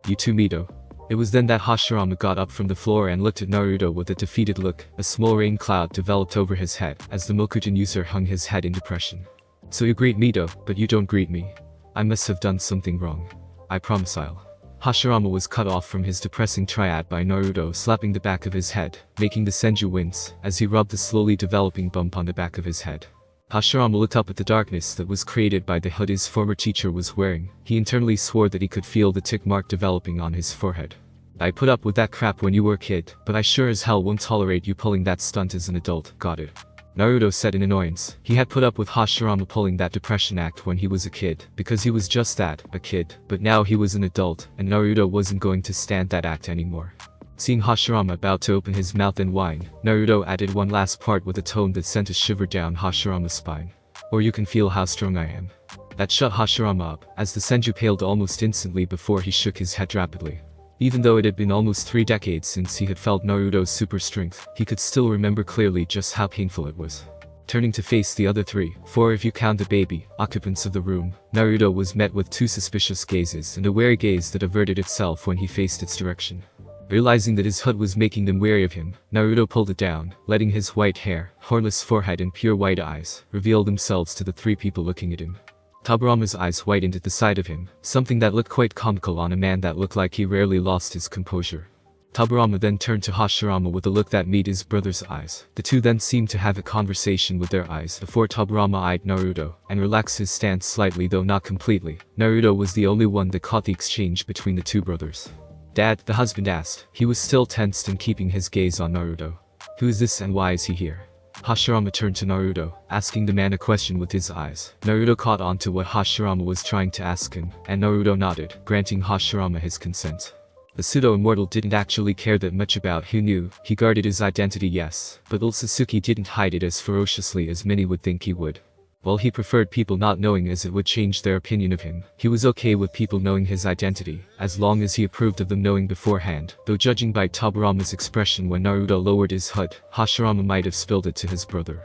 You too, Mito. It was then that Hashirama got up from the floor and looked at Naruto with a defeated look. A small rain cloud developed over his head as the Mokuton user hung his head in depression. So you greet Mito, but you don't greet me. I must have done something wrong. I promise I'll. Hashirama was cut off from his depressing triad by Naruto slapping the back of his head, making the Senju wince as he rubbed the slowly developing bump on the back of his head. Hashirama looked up at the darkness that was created by the hood his former teacher was wearing. He internally swore that he could feel the tick mark developing on his forehead. I put up with that crap when you were a kid, but I sure as hell won't tolerate you pulling that stunt as an adult, got it? Naruto said in annoyance. He had put up with Hashirama pulling that depression act when he was a kid, because he was just that, a kid, but now he was an adult, and Naruto wasn't going to stand that act anymore. Seeing Hashirama about to open his mouth and whine, Naruto added one last part with a tone that sent a shiver down Hashirama's spine. Or you can feel how strong I am. That shut Hashirama up, as the Senju paled almost instantly before he shook his head rapidly. Even though it had been almost 3 decades since he had felt Naruto's super strength, he could still remember clearly just how painful it was. Turning to face the other 3, 4 if you count the baby, occupants of the room, Naruto was met with 2 suspicious gazes and a wary gaze that averted itself when he faced its direction. Realizing that his hood was making them wary of him, Naruto pulled it down, letting his white hair, hornless forehead and pure white eyes reveal themselves to the 3 people looking at him. Tobirama's eyes widened at the sight of him, something that looked quite comical on a man that looked like he rarely lost his composure. Tobirama then turned to Hashirama with a look that met his brother's eyes. The two then seemed to have a conversation with their eyes before Tobirama eyed Naruto, and relaxed his stance slightly though not completely. Naruto was the only one that caught the exchange between the 2 brothers. Dad, the husband asked. He was still tensed and keeping his gaze on Naruto. Who is this and why is he here? Hashirama turned to Naruto, asking the man a question with his eyes. Naruto caught on to what Hashirama was trying to ask him, and Naruto nodded, granting Hashirama his consent. The pseudo-immortal didn't actually care that much about who knew. He guarded his identity, yes, but Ōtsutsuki didn't hide it as ferociously as many would think he would. While he preferred people not knowing as it would change their opinion of him, he was okay with people knowing his identity, as long as he approved of them knowing beforehand, though judging by Tobirama's expression when Naruto lowered his hood, Hashirama might have spilled it to his brother.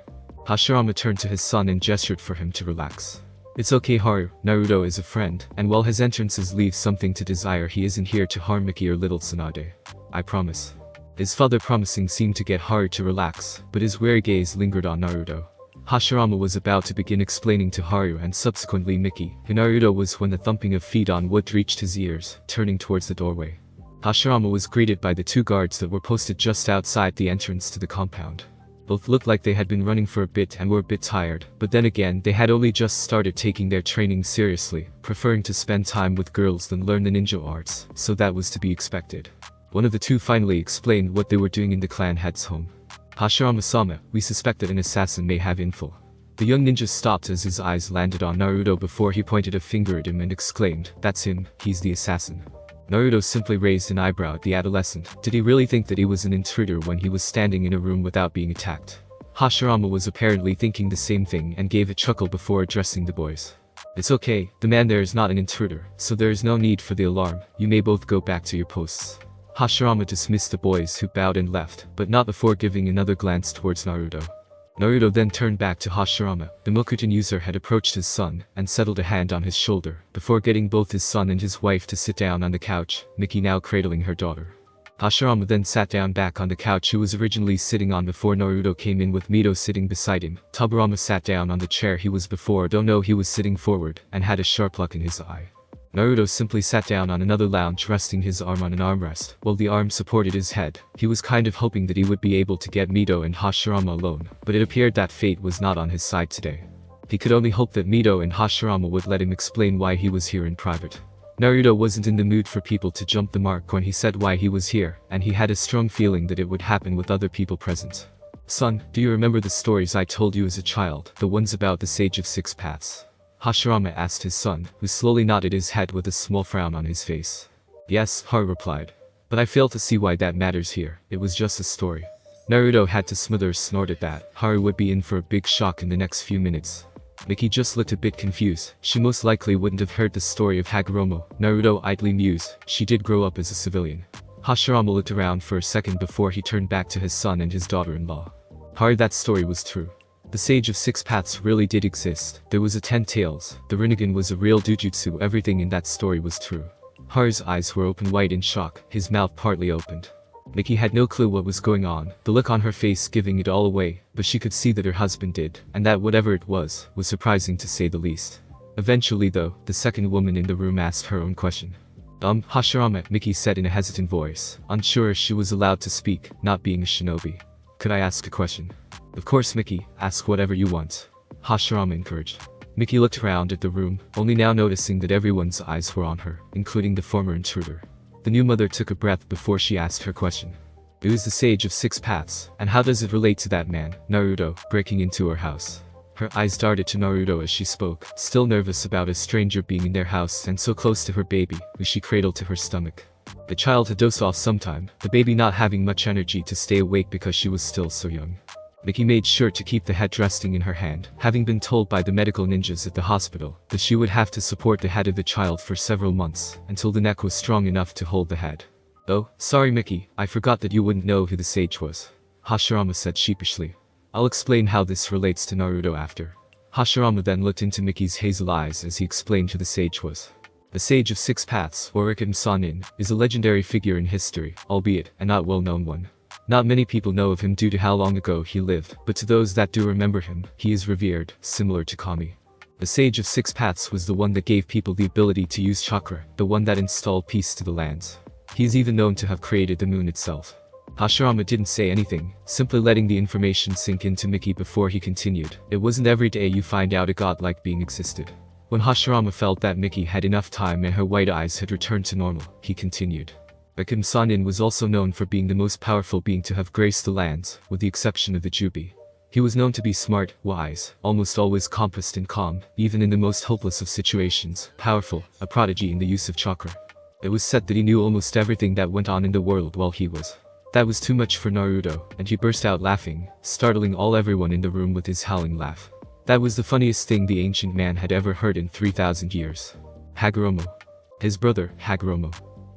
Hashirama turned to his son and gestured for him to relax. It's okay Haru, Naruto is a friend, and while his entrances leave something to desire he isn't here to harm Miki or little Tsunade. I promise. His father promising seemed to get Haru to relax, but his wary gaze lingered on Naruto. Hashirama was about to begin explaining to Haru and subsequently Miki who Naruto was when the thumping of feet on wood reached his ears, turning towards the doorway. Hashirama was greeted by the 2 guards that were posted just outside the entrance to the compound. Both looked like they had been running for a bit and were a bit tired, but then again they had only just started taking their training seriously, preferring to spend time with girls than learn the ninja arts, so that was to be expected. One of the 2 finally explained what they were doing in the clan head's home. Hashirama-sama, we suspect that an assassin may have info. The young ninja stopped as his eyes landed on Naruto before he pointed a finger at him and exclaimed, that's him, he's the assassin. Naruto simply raised an eyebrow at the adolescent. Did he really think that he was an intruder when he was standing in a room without being attacked? Hashirama was apparently thinking the same thing and gave a chuckle before addressing the boys. It's okay, the man there is not an intruder, so there is no need for the alarm, you may both go back to your posts. Hashirama dismissed the boys who bowed and left, but not before giving another glance towards Naruto. Naruto then turned back to Hashirama. The Mokuton user had approached his son and settled a hand on his shoulder, before getting both his son and his wife to sit down on the couch, Miki now cradling her daughter. Hashirama then sat down back on the couch he was originally sitting on before Naruto came in with Mito sitting beside him. Tobirama sat down on the chair he was before though no he was sitting forward, and had a sharp look in his eye. Naruto simply sat down on another lounge, resting his arm on an armrest, while the arm supported his head. He was kind of hoping that he would be able to get Mito and Hashirama alone, but it appeared that fate was not on his side today. He could only hope that Mito and Hashirama would let him explain why he was here in private. Naruto wasn't in the mood for people to jump the mark when he said why he was here, and he had a strong feeling that it would happen with other people present. Son, do you remember the stories I told you as a child, the ones about the Sage of Six Paths? Hashirama asked his son, who slowly nodded his head with a small frown on his face. Yes, Haru replied. But I fail to see why that matters here, it was just a story. Naruto had to smother a snort at that. Haru would be in for a big shock in the next few minutes. Miki just looked a bit confused. She most likely wouldn't have heard the story of Hagoromo. Naruto idly mused, she did grow up as a civilian. Hashirama looked around for a second before he turned back to his son and his daughter-in-law. Haru, that story was true. The Sage of Six Paths really did exist. There was a 10 tails, the Rinnegan was a real Dujutsu, everything in that story was true. Haru's eyes were open wide in shock, his mouth partly opened. Miki had no clue what was going on, the look on her face giving it all away, but she could see that her husband did, and that whatever it was surprising to say the least. Eventually though, the second woman in the room asked her own question. Hashirama, Miki said in a hesitant voice, unsure if she was allowed to speak, not being a shinobi. Could I ask a question? Of course Miki, ask whatever you want. Hashirama encouraged. Miki looked around at the room, only now noticing that everyone's eyes were on her, including the former intruder. The new mother took a breath before she asked her question. It was the Sage of Six Paths, and how does it relate to that man, Naruto, breaking into her house? Her eyes darted to Naruto as she spoke, still nervous about a stranger being in their house and so close to her baby, who she cradled to her stomach. The child had dozed off sometime, the baby not having much energy to stay awake because she was still so young. Miki made sure to keep the head resting in her hand, having been told by the medical ninjas at the hospital that she would have to support the head of the child for several months, until the neck was strong enough to hold the head. Oh, sorry Miki, I forgot that you wouldn't know who the sage was. Hashirama said sheepishly. I'll explain how this relates to Naruto after. Hashirama then looked into Miki's hazel eyes as he explained who the sage was. The Sage of Six Paths, or Ikemen-sanin, is a legendary figure in history, albeit a not well-known one. Not many people know of him due to how long ago he lived, but to those that do remember him, he is revered, similar to Kami. The Sage of Six Paths was the one that gave people the ability to use chakra, the one that installed peace to the lands. He is even known to have created the moon itself. Hashirama didn't say anything, simply letting the information sink into Miki before he continued. It wasn't every day you find out a godlike being existed. When Hashirama felt that Miki had enough time and her white eyes had returned to normal, he continued. Ikemen-sanin was also known for being the most powerful being to have graced the lands, with the exception of the Jubi. He was known to be smart, wise, almost always composed and calm, even in the most hopeless of situations, powerful, a prodigy in the use of chakra. It was said that he knew almost everything that went on in the world while he was. That was too much for Naruto, and he burst out laughing, startling everyone in the room with his howling laugh. That was the funniest thing the ancient man had ever heard in 3,000 years. Hagoromo. His brother, Hagoromo.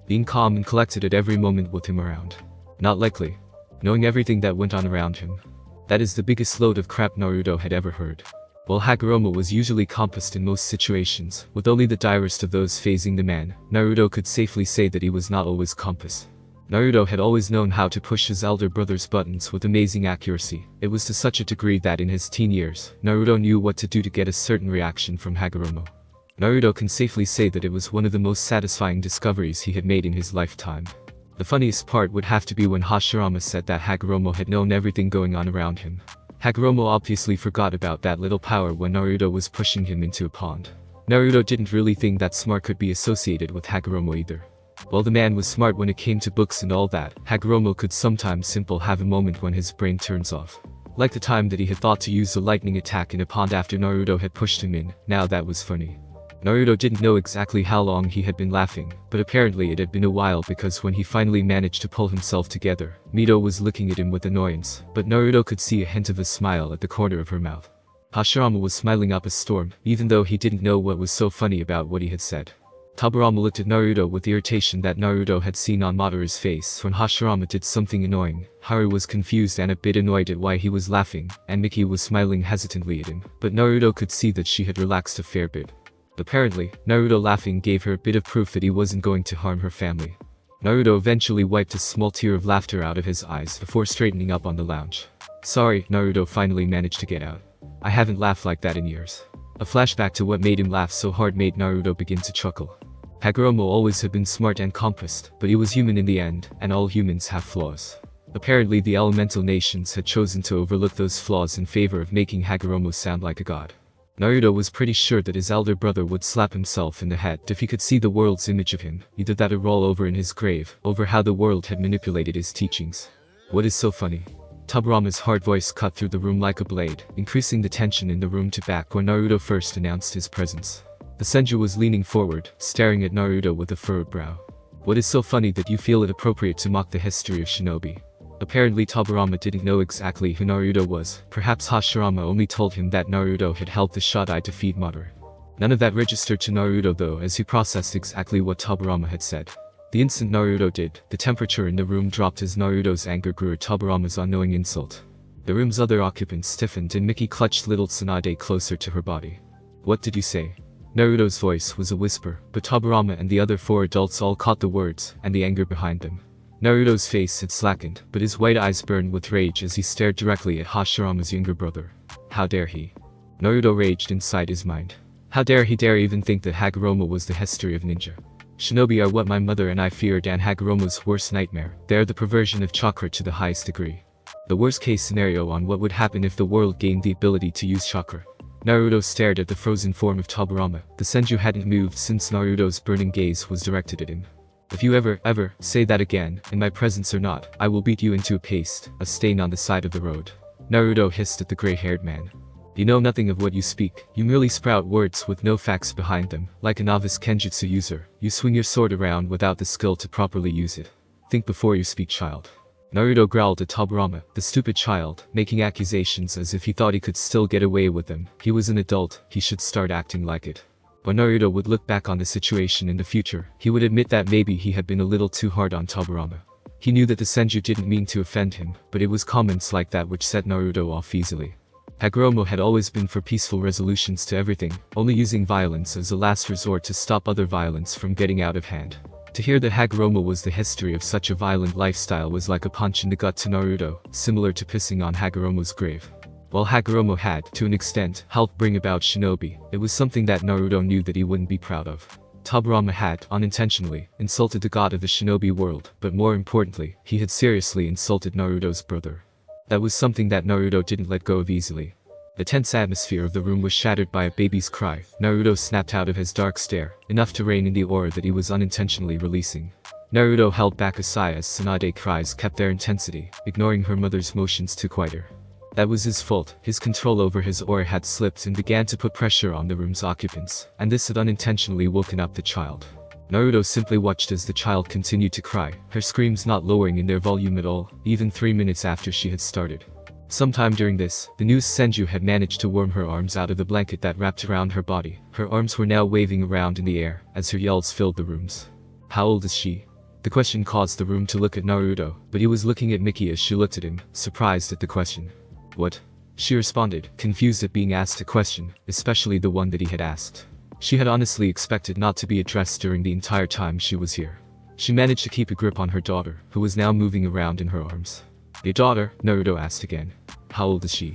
Being calm and collected at every moment with him around. Not likely. Knowing everything that went on around him. That is the biggest load of crap Naruto had ever heard. While Hagoromo was usually composed in most situations, with only the direst of those phasing the man, Naruto could safely say that he was not always composed. Naruto had always known how to push his elder brother's buttons with amazing accuracy. It was to such a degree that in his teen years, Naruto knew what to do to get a certain reaction from Hagoromo. Naruto can safely say that it was one of the most satisfying discoveries he had made in his lifetime. The funniest part would have to be when Hashirama said that Hagoromo had known everything going on around him. Hagoromo obviously forgot about that little power when Naruto was pushing him into a pond. Naruto didn't really think that smart could be associated with Hagoromo either. While the man was smart when it came to books and all that, Hagoromo could sometimes simply have a moment when his brain turns off. Like the time that he had thought to use a lightning attack in a pond after Naruto had pushed him in, now that was funny. Naruto didn't know exactly how long he had been laughing, but apparently it had been a while because when he finally managed to pull himself together, Mito was looking at him with annoyance, but Naruto could see a hint of a smile at the corner of her mouth. Hashirama was smiling up a storm, even though he didn't know what was so funny about what he had said. Tobirama looked at Naruto with the irritation that Naruto had seen on Madara's face when Hashirama did something annoying. Haru was confused and a bit annoyed at why he was laughing, and Miki was smiling hesitantly at him, but Naruto could see that she had relaxed a fair bit. Apparently, Naruto laughing gave her a bit of proof that he wasn't going to harm her family. Naruto eventually wiped a small tear of laughter out of his eyes before straightening up on the lounge. Sorry, Naruto finally managed to get out. I haven't laughed like that in years. A flashback to what made him laugh so hard made Naruto begin to chuckle. Hagoromo always had been smart and compassed, but he was human in the end, and all humans have flaws. Apparently the elemental nations had chosen to overlook those flaws in favor of making Hagoromo sound like a god. Naruto was pretty sure that his elder brother would slap himself in the head if he could see the world's image of him, either that or roll over in his grave, over how the world had manipulated his teachings. What is so funny? Tobirama's hard voice cut through the room like a blade, increasing the tension in the room to back when Naruto first announced his presence. The Senju was leaning forward, staring at Naruto with a furrowed brow. What is so funny that you feel it appropriate to mock the history of shinobi? Apparently Tobirama didn't know exactly who Naruto was. Perhaps Hashirama only told him that Naruto had helped the Shodai defeat Madara. None of that registered to Naruto though, as he processed exactly what Tobirama had said. The instant Naruto did, the temperature in the room dropped as Naruto's anger grew at Tobirama's unknowing insult. The room's other occupants stiffened and Miki clutched little Tsunade closer to her body. What did you say? Naruto's voice was a whisper, but Tobirama and the other 4 adults all caught the words, and the anger behind them. Naruto's face had slackened, but his white eyes burned with rage as he stared directly at Hashirama's younger brother. How dare he? Naruto raged inside his mind. How dare he dare even think that Hagoromo was the history of ninja? Shinobi are what my mother and I feared, and Hagoromo's worst nightmare. They are the perversion of chakra to the highest degree. The worst case scenario on what would happen if the world gained the ability to use chakra. Naruto stared at the frozen form of Tobirama. The Senju hadn't moved since Naruto's burning gaze was directed at him. If you ever say that again, in my presence or not, I will beat you into a paste, a stain on the side of the road. Naruto hissed at the gray-haired man. You know nothing of what you speak, you merely sprout words with no facts behind them. Like a novice kenjutsu user, you swing your sword around without the skill to properly use it. Think before you speak, child. Naruto growled at Tobirama, the stupid child, making accusations as if he thought he could still get away with them. He was an adult, he should start acting like it. When Naruto would look back on the situation in the future, he would admit that maybe he had been a little too hard on Tobirama. He knew that the Senju didn't mean to offend him, but it was comments like that which set Naruto off easily. Hagoromo had always been for peaceful resolutions to everything, only using violence as a last resort to stop other violence from getting out of hand. To hear that Hagoromo was the history of such a violent lifestyle was like a punch in the gut to Naruto, similar to pissing on Hagoromo's grave. While Hagoromo had, to an extent, helped bring about shinobi, it was something that Naruto knew that he wouldn't be proud of. Tobirama had, unintentionally, insulted the god of the shinobi world, but more importantly, he had seriously insulted Naruto's brother. That was something that Naruto didn't let go of easily. The tense atmosphere of the room was shattered by a baby's cry. Naruto snapped out of his dark stare, enough to rein in the aura that he was unintentionally releasing. Naruto held back a sigh as Tsunade's cries kept their intensity, ignoring her mother's motions to quiet her. That was his fault. His control over his aura had slipped and began to put pressure on the room's occupants, and this had unintentionally woken up the child. Naruto simply watched as the child continued to cry, her screams not lowering in their volume at all, even 3 minutes after she had started. Sometime during this, the new Senju had managed to worm her arms out of the blanket that wrapped around her body. Her arms were now waving around in the air, as her yells filled the rooms. How old is she? The question caused the room to look at Naruto, but he was looking at Miki as she looked at him, surprised at the question. What? She responded, confused at being asked a question, especially the one that he had asked. She had honestly expected not to be addressed during the entire time she was here. She managed to keep a grip on her daughter, who was now moving around in her arms. Your daughter? Naruto asked again. How old is she?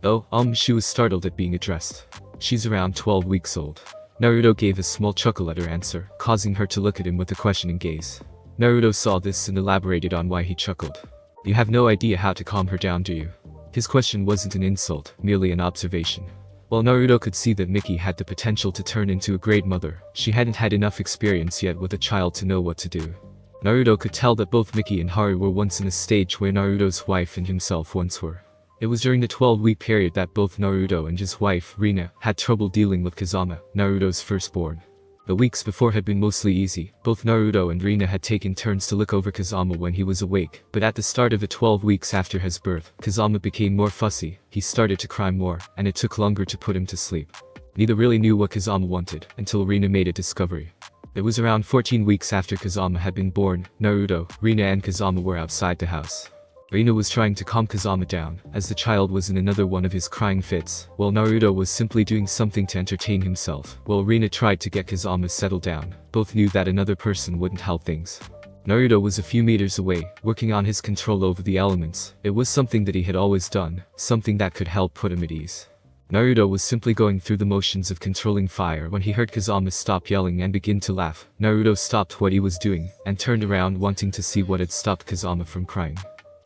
Oh, she was startled at being addressed. She's around 12 weeks old. Naruto gave a small chuckle at her answer, causing her to look at him with a questioning gaze. Naruto saw this and elaborated on why he chuckled. You have no idea how to calm her down, do you? His question wasn't an insult, merely an observation. While Naruto could see that Miki had the potential to turn into a great mother, she hadn't had enough experience yet with a child to know what to do. Naruto could tell that both Miki and Haru were once in a stage where Naruto's wife and himself once were. It was during the 12-week period that both Naruto and his wife, Rina, had trouble dealing with Kazama, Naruto's firstborn. The weeks before had been mostly easy. Both Naruto and Rina had taken turns to look over Kazama when he was awake, but at the start of the 12 weeks after his birth, Kazama became more fussy, he started to cry more, and it took longer to put him to sleep. Neither really knew what Kazama wanted, until Rina made a discovery. It was around 14 weeks after Kazama had been born. Naruto, Rina and Kazama were outside the house. Rina was trying to calm Kazama down, as the child was in another one of his crying fits, while Naruto was simply doing something to entertain himself. While Rina tried to get Kazama settled down, both knew that another person wouldn't help things. Naruto was a few meters away, working on his control over the elements. It was something that he had always done, something that could help put him at ease. Naruto was simply going through the motions of controlling fire when he heard Kazama stop yelling and begin to laugh. Naruto stopped what he was doing and turned around wanting to see what had stopped Kazama from crying.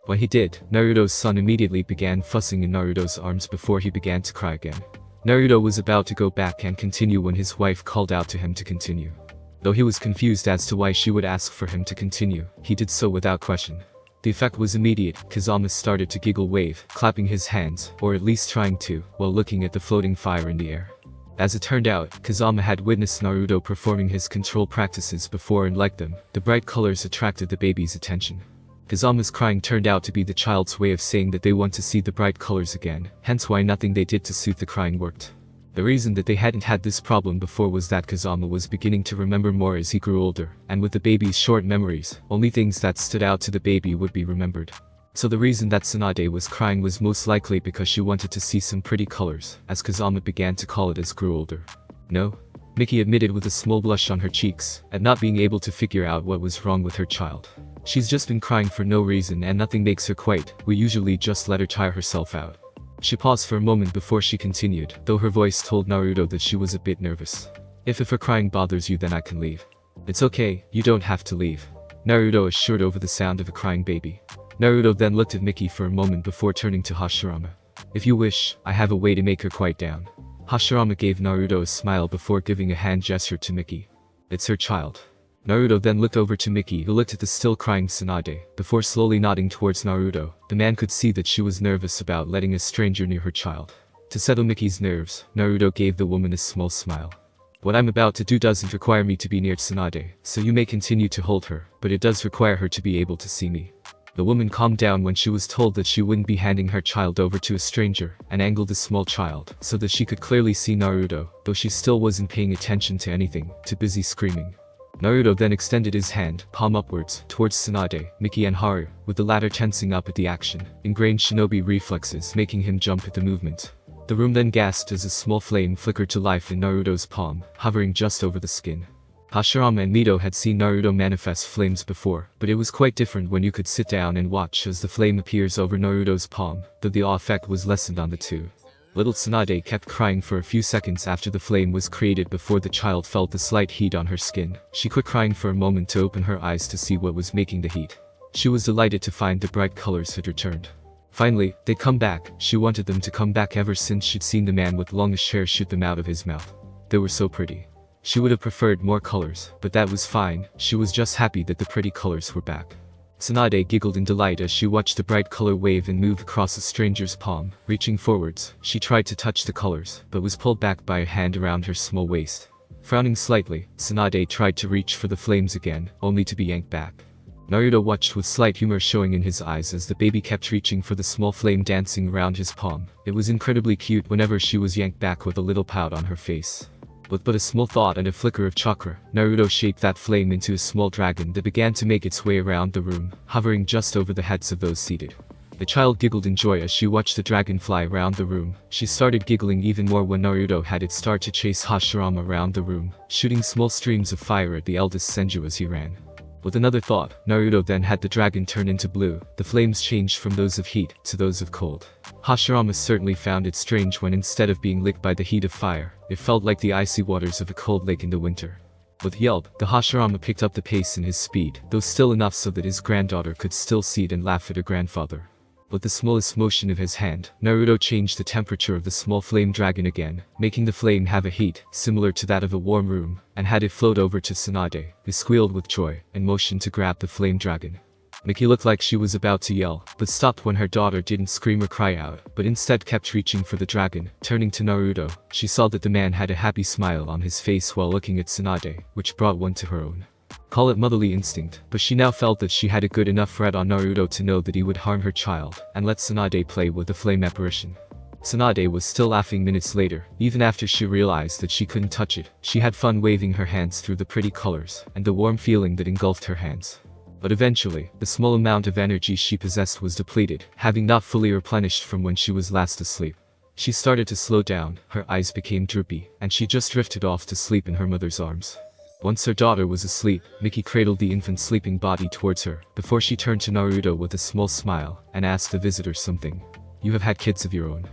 When he did, Naruto's son immediately began fussing in Naruto's arms before he began to cry again. Naruto was about to go back and continue when his wife called out to him to continue. Though he was confused as to why she would ask for him to continue, he did so without question. The effect was immediate. Kazama started to giggle, clapping his hands, or at least trying to, while looking at the floating fire in the air. As it turned out, Kazama had witnessed Naruto performing his control practices before and like them, the bright colors attracted the baby's attention. Kazama's crying turned out to be the child's way of saying that they want to see the bright colors again, hence why nothing they did to soothe the crying worked. The reason that they hadn't had this problem before was that Kazama was beginning to remember more as he grew older, and with the baby's short memories, only things that stood out to the baby would be remembered. So the reason that Tsunade was crying was most likely because she wanted to see some pretty colors, as Kazama began to call it as grew older. No? Miki admitted with a small blush on her cheeks, at not being able to figure out what was wrong with her child. She's just been crying for no reason and nothing makes her quite, we usually just let her tire herself out. She paused for a moment before she continued, though her voice told Naruto that she was a bit nervous. If her crying bothers you then I can leave. It's okay, you don't have to leave. Naruto assured over the sound of a crying baby. Naruto then looked at Miki for a moment before turning to Hashirama. If you wish, I have a way to make her quiet down. Hashirama gave Naruto a smile before giving a hand gesture to Miki. It's her child. Naruto then looked over to Miki, who looked at the still crying Tsunade, before slowly nodding towards Naruto. The man could see that she was nervous about letting a stranger near her child. To settle Miki's nerves, Naruto gave the woman a small smile. What I'm about to do doesn't require me to be near Tsunade, so you may continue to hold her, but it does require her to be able to see me. The woman calmed down when she was told that she wouldn't be handing her child over to a stranger, and angled the small child, so that she could clearly see Naruto, though she still wasn't paying attention to anything, too busy screaming. Naruto then extended his hand, palm upwards, towards Tsunade, Miki and Haru, with the latter tensing up at the action, ingrained shinobi reflexes making him jump at the movement. The room then gasped as a small flame flickered to life in Naruto's palm, hovering just over the skin. Hashirama and Mito had seen Naruto manifest flames before, but it was quite different when you could sit down and watch as the flame appears over Naruto's palm, though the awe effect was lessened on the two. Little Tsunade kept crying for a few seconds after the flame was created before the child felt the slight heat on her skin. She quit crying for a moment to open her eyes to see what was making the heat. She was delighted to find the bright colors had returned. Finally, they'd come back. She wanted them to come back ever since she'd seen the man with longish hair shoot them out of his mouth. They were so pretty. She would have preferred more colors, but that was fine. She was just happy that the pretty colors were back. Tsunade giggled in delight as she watched the bright color wave and move across a stranger's palm. Reaching forwards, she tried to touch the colors, but was pulled back by a hand around her small waist. Frowning slightly, Tsunade tried to reach for the flames again, only to be yanked back. Naruto watched with slight humor showing in his eyes as the baby kept reaching for the small flame dancing around his palm. It was incredibly cute whenever she was yanked back with a little pout on her face. With but a small thought and a flicker of chakra, Naruto shaped that flame into a small dragon that began to make its way around the room, hovering just over the heads of those seated. The child giggled in joy as she watched the dragon fly around the room. She started giggling even more when Naruto had it start to chase Hashirama around the room, shooting small streams of fire at the eldest Senju as he ran. With another thought, Naruto then had the dragon turn into blue. The flames changed from those of heat to those of cold. Hashirama certainly found it strange when instead of being licked by the heat of fire, it felt like the icy waters of a cold lake in the winter. With a yelp, the Hashirama picked up the pace in his speed, though still enough so that his granddaughter could still see it and laugh at her grandfather. With the smallest motion of his hand, Naruto changed the temperature of the small flame dragon again, making the flame have a heat similar to that of a warm room, and had it float over to Tsunade, who squealed with joy, and motioned to grab the flame dragon. Miki looked like she was about to yell, but stopped when her daughter didn't scream or cry out, but instead kept reaching for the dragon. Turning to Naruto, she saw that the man had a happy smile on his face while looking at Tsunade, which brought one to her own. Call it motherly instinct, but she now felt that she had a good enough threat on Naruto to know that he would harm her child, and let Tsunade play with the flame apparition. Tsunade was still laughing minutes later, even after she realized that she couldn't touch it. She had fun waving her hands through the pretty colors, and the warm feeling that engulfed her hands. But eventually, the small amount of energy she possessed was depleted, having not fully replenished from when she was last asleep. She started to slow down, her eyes became droopy, and she just drifted off to sleep in her mother's arms. Once her daughter was asleep, Miki cradled the infant's sleeping body towards her, before she turned to Naruto with a small smile, and asked the visitor something. You have had kids of your own.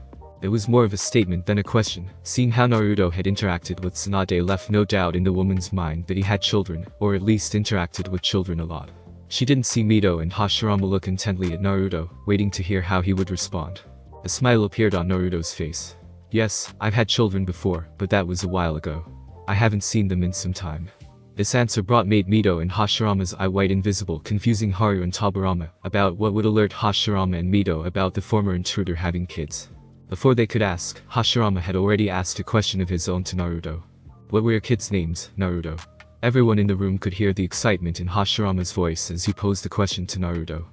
It was more of a statement than a question. Seeing how Naruto had interacted with Tsunade left no doubt in the woman's mind that he had children, or at least interacted with children a lot. She didn't see Mito and Hashirama look intently at Naruto, waiting to hear how he would respond. A smile appeared on Naruto's face. Yes, I've had children before, but that was a while ago. I haven't seen them in some time. This answer made Mito and Hashirama's eye wide invisible, confusing Haru and Tobirama about what would alert Hashirama and Mito about the former intruder having kids. Before they could ask, Hashirama had already asked a question of his own to Naruto. What were your kids' names, Naruto? Everyone in the room could hear the excitement in Hashirama's voice as he posed the question to Naruto.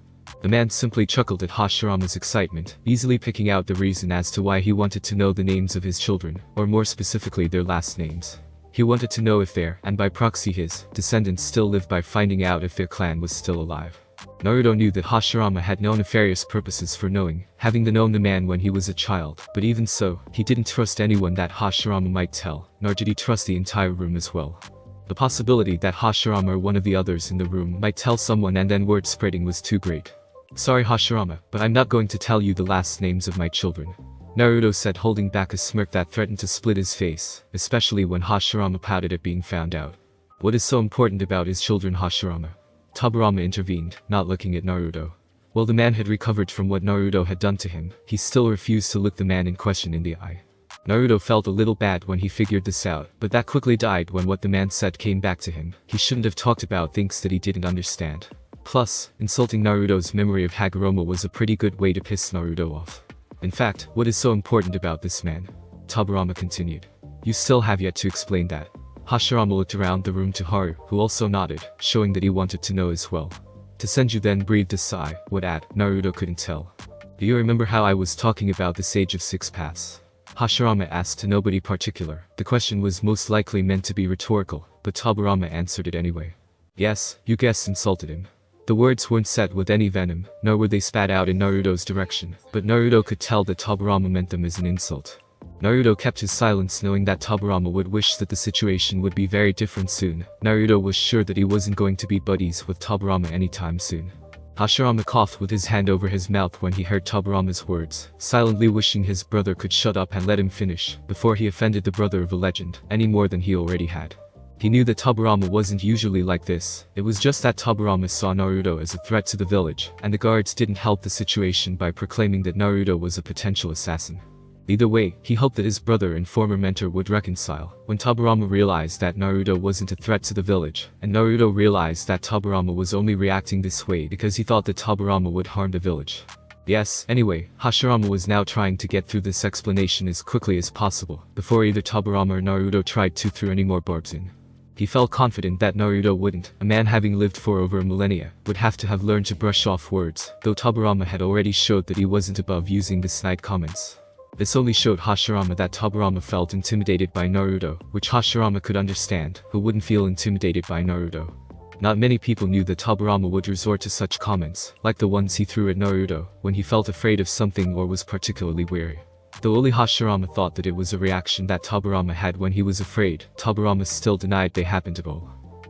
The man simply chuckled at Hashirama's excitement, easily picking out the reason as to why he wanted to know the names of his children, or more specifically their last names. He wanted to know if their, and by proxy his, descendants still lived by finding out if their clan was still alive. Naruto knew that Hashirama had no nefarious purposes for knowing, having known the man when he was a child, but even so, he didn't trust anyone that Hashirama might tell, nor did he trust the entire room as well. The possibility that Hashirama or one of the others in the room might tell someone and then word spreading was too great. Sorry Hashirama, but I'm not going to tell you the last names of my children, Naruto said, holding back a smirk that threatened to split his face, especially when Hashirama pouted at being found out. What is so important about his children, Hashirama? Tobirama intervened, not looking at Naruto. While the man had recovered from what Naruto had done to him, he still refused to look the man in question in the eye. Naruto felt a little bad when he figured this out, but that quickly died when what the man said came back to him. He shouldn't have talked about things that he didn't understand. Plus, insulting Naruto's memory of Hagoromo was a pretty good way to piss Naruto off. In fact, what is so important about this man? Tobirama continued. You still have yet to explain that. Hashirama looked around the room to Haru, who also nodded, showing that he wanted to know as well. Senju then breathed a sigh. What at? Naruto couldn't tell. Do you remember how I was talking about the Sage of Six Paths? Hashirama asked to nobody particular. The question was most likely meant to be rhetorical, but Tobirama answered it anyway. Yes, you guessed, insulted him. The words weren't said with any venom, nor were they spat out in Naruto's direction, but Naruto could tell that Tobirama meant them as an insult. Naruto kept his silence, knowing that Tobirama would wish that the situation would be very different soon. Naruto was sure that he wasn't going to be buddies with Tobirama anytime soon. Hashirama coughed with his hand over his mouth when he heard Tobirama's words, silently wishing his brother could shut up and let him finish, before he offended the brother of a legend, any more than he already had. He knew that Tobirama wasn't usually like this. It was just that Tobirama saw Naruto as a threat to the village, and the guards didn't help the situation by proclaiming that Naruto was a potential assassin. Either way, he hoped that his brother and former mentor would reconcile. When Tobirama realized that Naruto wasn't a threat to the village, and Naruto realized that Tobirama was only reacting this way because he thought that Tobirama would harm the village. Yes, anyway, Hashirama was now trying to get through this explanation as quickly as possible, before either Tobirama or Naruto tried to throw any more barbs in. He felt confident that Naruto wouldn't, a man having lived for over a millennia, would have to have learned to brush off words, though Tobirama had already showed that he wasn't above using the snide comments. This only showed Hashirama that Tobirama felt intimidated by Naruto, which Hashirama could understand, who wouldn't feel intimidated by Naruto. Not many people knew that Tobirama would resort to such comments, like the ones he threw at Naruto, when he felt afraid of something or was particularly weary. Though only Hashirama thought that it was a reaction that Tobirama had when he was afraid, Tobirama still denied they happened at all.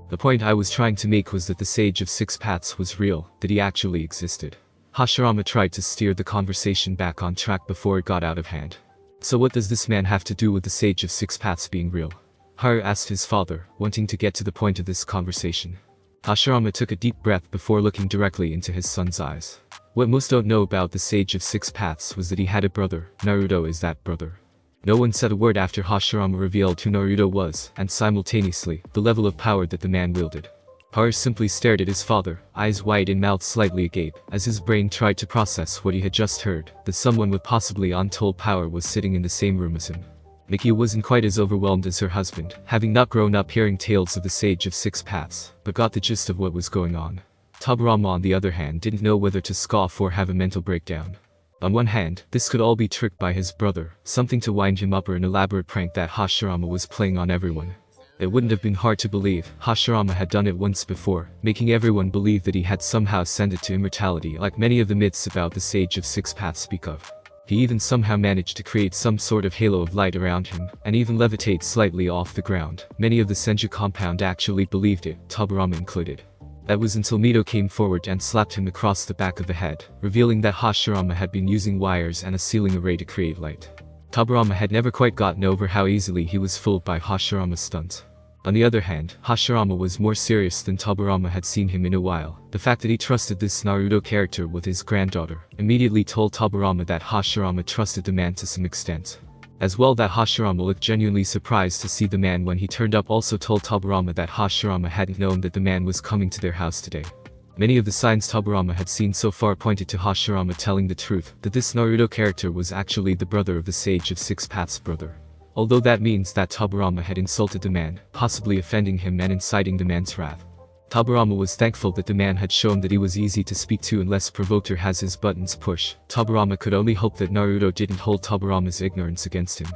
The point I was trying to make was that the Sage of Six Paths was real, that he actually existed. Hashirama tried to steer the conversation back on track before it got out of hand. So what does this man have to do with the Sage of Six Paths being real? Haru asked his father, wanting to get to the point of this conversation. Hashirama took a deep breath before looking directly into his son's eyes. What most don't know about the Sage of Six Paths was that he had a brother. Naruto is that brother. No one said a word after Hashirama revealed who Naruto was, and simultaneously, the level of power that the man wielded. Haru simply stared at his father, eyes wide and mouth slightly agape, as his brain tried to process what he had just heard, that someone with possibly untold power was sitting in the same room as him. Miki wasn't quite as overwhelmed as her husband, having not grown up hearing tales of the Sage of Six Paths, but got the gist of what was going on. Tobirama on the other hand didn't know whether to scoff or have a mental breakdown. On one hand, this could all be tricked by his brother, something to wind him up, or an elaborate prank that Hashirama was playing on everyone. It wouldn't have been hard to believe. Hashirama had done it once before, making everyone believe that he had somehow ascended to immortality, like many of the myths about the Sage of Six Paths speak of. He even somehow managed to create some sort of halo of light around him, and even levitate slightly off the ground. Many of the Senju compound actually believed it, Tobirama included. That was until Mito came forward and slapped him across the back of the head, revealing that Hashirama had been using wires and a ceiling array to create light. Tobirama had never quite gotten over how easily he was fooled by Hashirama's stunt. On the other hand, Hashirama was more serious than Tobirama had seen him in a while. The fact that he trusted this Naruto character with his granddaughter immediately told Tobirama that Hashirama trusted the man to some extent. As well, that Hashirama looked genuinely surprised to see the man when he turned up also told Tobirama that Hashirama hadn't known that the man was coming to their house today. Many of the signs Tobirama had seen so far pointed to Hashirama telling the truth, that this Naruto character was actually the brother of the Sage of Six Paths' brother. Although that means that Tobirama had insulted the man, possibly offending him and inciting the man's wrath. Tobirama was thankful that the man had shown that he was easy to speak to and less provoked or has his buttons push. Tobirama could only hope that Naruto didn't hold Tobirama's ignorance against him.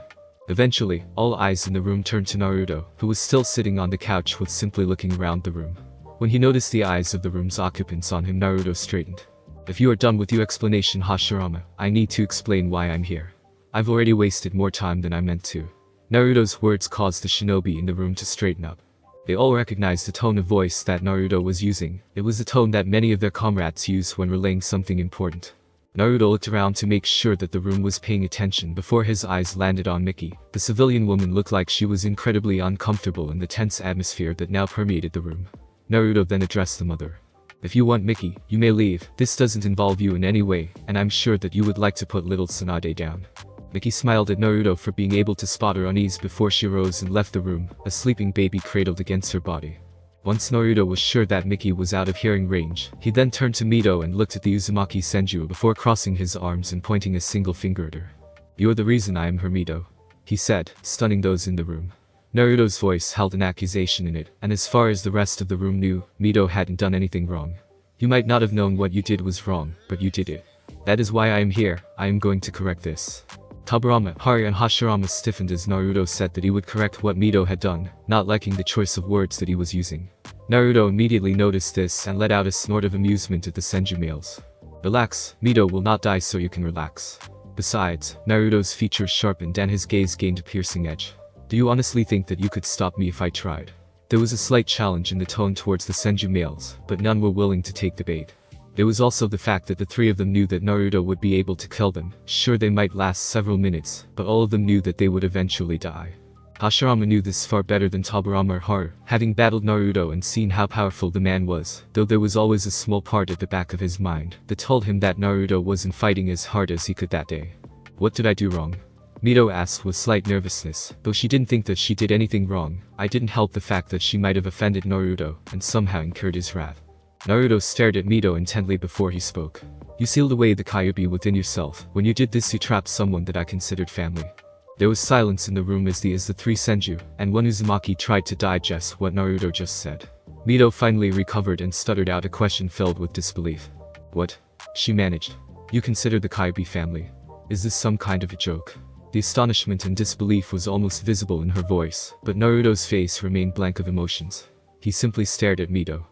Eventually, all eyes in the room turned to Naruto, who was still sitting on the couch with simply looking around the room. When he noticed the eyes of the room's occupants on him, Naruto straightened. If you are done with your explanation, Hashirama, I need to explain why I'm here. I've already wasted more time than I meant to. Naruto's words caused the shinobi in the room to straighten up. They all recognized the tone of voice that Naruto was using. It was the tone that many of their comrades use when relaying something important. Naruto looked around to make sure that the room was paying attention before his eyes landed on Miki. The civilian woman looked like she was incredibly uncomfortable in the tense atmosphere that now permeated the room. Naruto then addressed the mother. If you want Miki, you may leave. This doesn't involve you in any way, and I'm sure that you would like to put little Tsunade down. Miki smiled at Naruto for being able to spot her unease before she rose and left the room, a sleeping baby cradled against her body. Once Naruto was sure that Miki was out of hearing range, he then turned to Mito and looked at the Uzumaki Senju before crossing his arms and pointing a single finger at her. You're the reason I am her, Mito, he said, stunning those in the room. Naruto's voice held an accusation in it, and as far as the rest of the room knew, Mito hadn't done anything wrong. You might not have known what you did was wrong, but you did it. That is why I am here. I am going to correct this. Tobirama, Hari and Hashirama stiffened as Naruto said that he would correct what Mito had done, not liking the choice of words that he was using. Naruto immediately noticed this and let out a snort of amusement at the Senju males. Relax, Mito will not die, so you can relax. Besides, Naruto's features sharpened and his gaze gained a piercing edge. Do you honestly think that you could stop me if I tried? There was a slight challenge in the tone towards the Senju males, but none were willing to take the bait. There was also the fact that the three of them knew that Naruto would be able to kill them. Sure, they might last several minutes, but all of them knew that they would eventually die. Hashirama knew this far better than Tobirama or Haru, having battled Naruto and seen how powerful the man was, though there was always a small part at the back of his mind that told him that Naruto wasn't fighting as hard as he could that day. What did I do wrong? Mito asked with slight nervousness, though she didn't think that she did anything wrong. I didn't help the fact that she might have offended Naruto and somehow incurred his wrath. Naruto stared at Mito intently before he spoke. You sealed away the Kyuubi within yourself. When you did this, you trapped someone that I considered family. There was silence in the room as the three Senju and one Uzumaki tried to digest what Naruto just said. Mito finally recovered and stuttered out a question filled with disbelief. What? She managed. You consider the Kyuubi family? Is this some kind of a joke? The astonishment and disbelief was almost visible in her voice, but Naruto's face remained blank of emotions. He simply stared at Mito.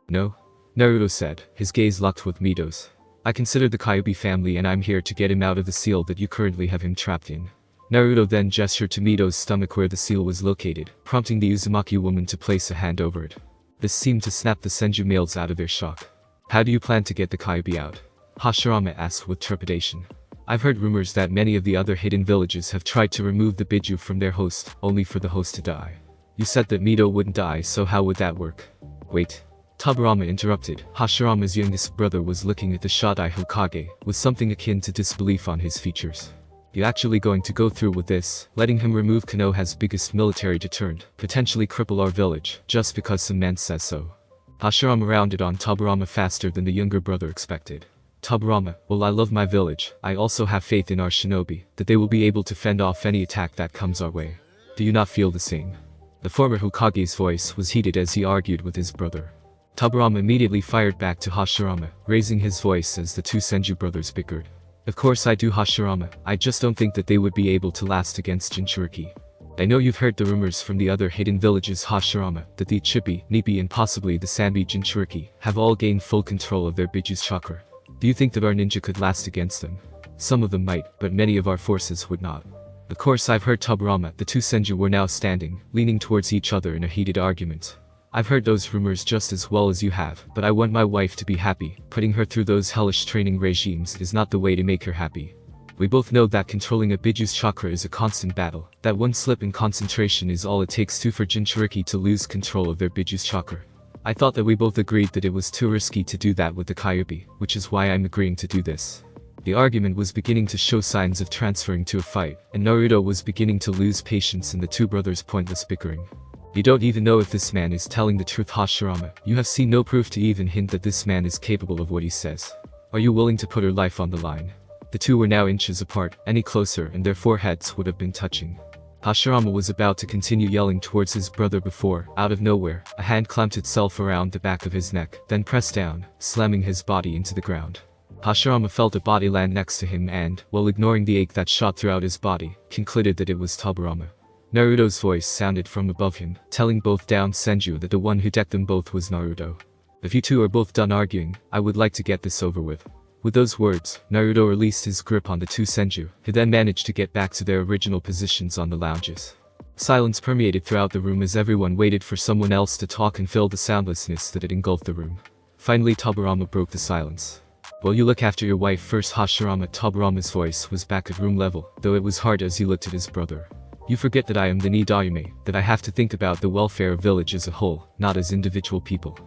No? Naruto said, his gaze locked with Mito's. I consider the Kyuubi family and I'm here to get him out of the seal that you currently have him trapped in. Naruto then gestured to Mito's stomach where the seal was located, prompting the Uzumaki woman to place a hand over it. This seemed to snap the Senju males out of their shock. How do you plan to get the Kyuubi out? Hashirama asked with trepidation. I've heard rumors that many of the other hidden villages have tried to remove the Biju from their host, only for the host to die. You said that Mito wouldn't die, so how would that work? Wait. Tobirama interrupted. Hashirama's youngest brother was looking at the Shodai Hokage, with something akin to disbelief on his features. You actually going to go through with this? Letting him remove Konoha's biggest military deterrent, potentially cripple our village, just because some man says so. Hashirama rounded on Tobirama faster than the younger brother expected. Tobirama, while I love my village, I also have faith in our shinobi, that they will be able to fend off any attack that comes our way. Do you not feel the same? The former Hokage's voice was heated as he argued with his brother. Tobirama immediately fired back to Hashirama, raising his voice as the two Senju brothers bickered. Of course I do, Hashirama, I just don't think that they would be able to last against Jinchuriki. I know you've heard the rumors from the other hidden villages, Hashirama, that the Ichibi, Nippi and possibly the Sanbi Jinchuriki have all gained full control of their Biju's chakra. Do you think that our ninja could last against them? Some of them might, but many of our forces would not. Of course I've heard, Tobirama. The two Senju were now standing, leaning towards each other in a heated argument. I've heard those rumors just as well as you have, but I want my wife to be happy. Putting her through those hellish training regimes is not the way to make her happy. We both know that controlling a Biju's chakra is a constant battle, that one slip in concentration is all it takes for Jinchuriki to lose control of their Biju's chakra. I thought that we both agreed that it was too risky to do that with the Kyuubi, which is why I'm agreeing to do this. The argument was beginning to show signs of transferring to a fight, and Naruto was beginning to lose patience in the two brothers' pointless bickering. You don't even know if this man is telling the truth, Hashirama. You have seen no proof to even hint that this man is capable of what he says. Are you willing to put her life on the line? The two were now inches apart, any closer and their foreheads would have been touching. Hashirama was about to continue yelling towards his brother before, out of nowhere, a hand clamped itself around the back of his neck, then pressed down, slamming his body into the ground. Hashirama felt a body land next to him and, while ignoring the ache that shot throughout his body, concluded that it was Tobirama. Naruto's voice sounded from above him, telling both down Senju that the one who decked them both was Naruto. If you two are both done arguing, I would like to get this over with. With those words, Naruto released his grip on the two Senju, who then managed to get back to their original positions on the lounges. Silence permeated throughout the room as everyone waited for someone else to talk and fill the soundlessness that had engulfed the room. Finally Tobirama broke the silence. Well, you look after your wife first, Hashirama. Tobirama's voice was back at room level, though it was hard as he looked at his brother. You forget that I am the Nidayume, that I have to think about the welfare of village as a whole, not as individual people.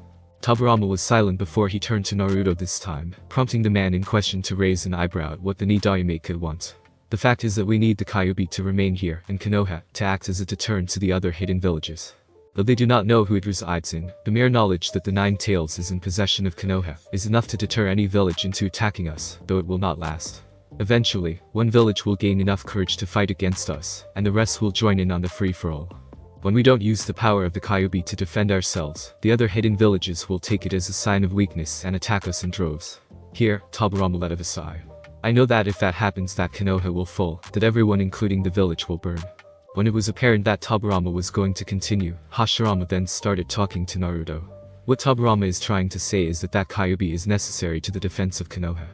Tobirama was silent before he turned to Naruto this time, prompting the man in question to raise an eyebrow at what the Nidayume could want. The fact is that we need the Kyuubi to remain here and Konoha to act as a deterrent to the other hidden villages. Though they do not know who it resides in, the mere knowledge that the Nine Tails is in possession of Konoha is enough to deter any village into attacking us, though it will not last. Eventually, one village will gain enough courage to fight against us, and the rest will join in on the free-for-all. When we don't use the power of the Kyuubi to defend ourselves, the other hidden villages will take it as a sign of weakness and attack us in droves. Here, Tobirama let out a sigh. I know that if that happens that Konoha will fall, that everyone including the village will burn. When it was apparent that Tobirama was going to continue, Hashirama then started talking to Naruto. What Tobirama is trying to say is that Kyuubi is necessary to the defense of Konoha.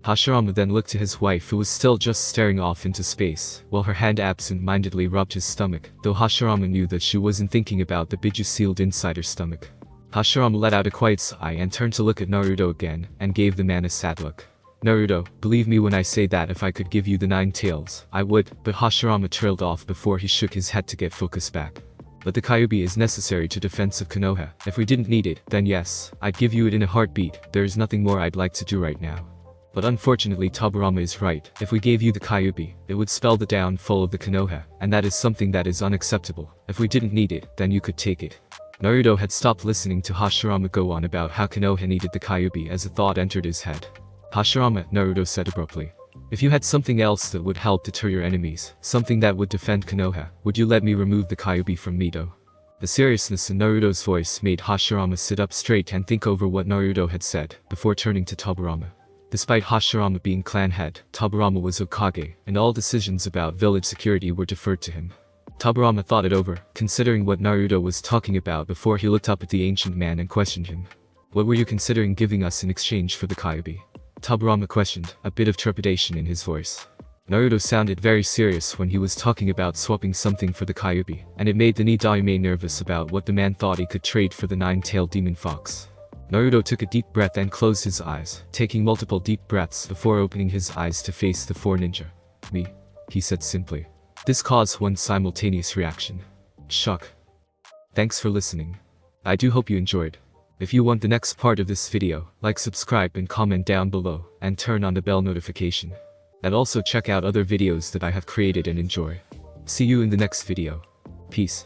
Hashirama then looked to his wife who was still just staring off into space, while her hand absent-mindedly rubbed his stomach, though Hashirama knew that she wasn't thinking about the Biju sealed inside her stomach. Hashirama let out a quiet sigh and turned to look at Naruto again, and gave the man a sad look. Naruto, believe me when I say that if I could give you the Nine Tails, I would, but Hashirama trailed off before he shook his head to get focus back. But the Kyuubi is necessary to defense of Konoha. If we didn't need it, then yes, I'd give you it in a heartbeat. There is nothing more I'd like to do right now. But unfortunately Tobirama is right. If we gave you the Kyuubi, it would spell the downfall of the Konoha, and that is something that is unacceptable. If we didn't need it, then you could take it. Naruto had stopped listening to Hashirama go on about how Konoha needed the Kyuubi as a thought entered his head. Hashirama, Naruto said abruptly. If you had something else that would help deter your enemies, something that would defend Konoha, would you let me remove the Kyuubi from Mido? The seriousness in Naruto's voice made Hashirama sit up straight and think over what Naruto had said, before turning to Tobirama. Despite Hashirama being clan head, Tobirama was Hokage, and all decisions about village security were deferred to him. Tobirama thought it over, considering what Naruto was talking about before he looked up at the ancient man and questioned him. What were you considering giving us in exchange for the Kyuubi? Tobirama questioned, a bit of trepidation in his voice. Naruto sounded very serious when he was talking about swapping something for the Kyuubi, and it made the Nidayume nervous about what the man thought he could trade for the nine-tailed demon fox. Naruto took a deep breath and closed his eyes, taking multiple deep breaths before opening his eyes to face the four ninja. Me, he said simply. This caused one simultaneous reaction. Shock. Thanks for listening. I do hope you enjoyed. If you want the next part of this video, like, subscribe and comment down below, and turn on the bell notification. And also check out other videos that I have created and enjoy. See you in the next video. Peace.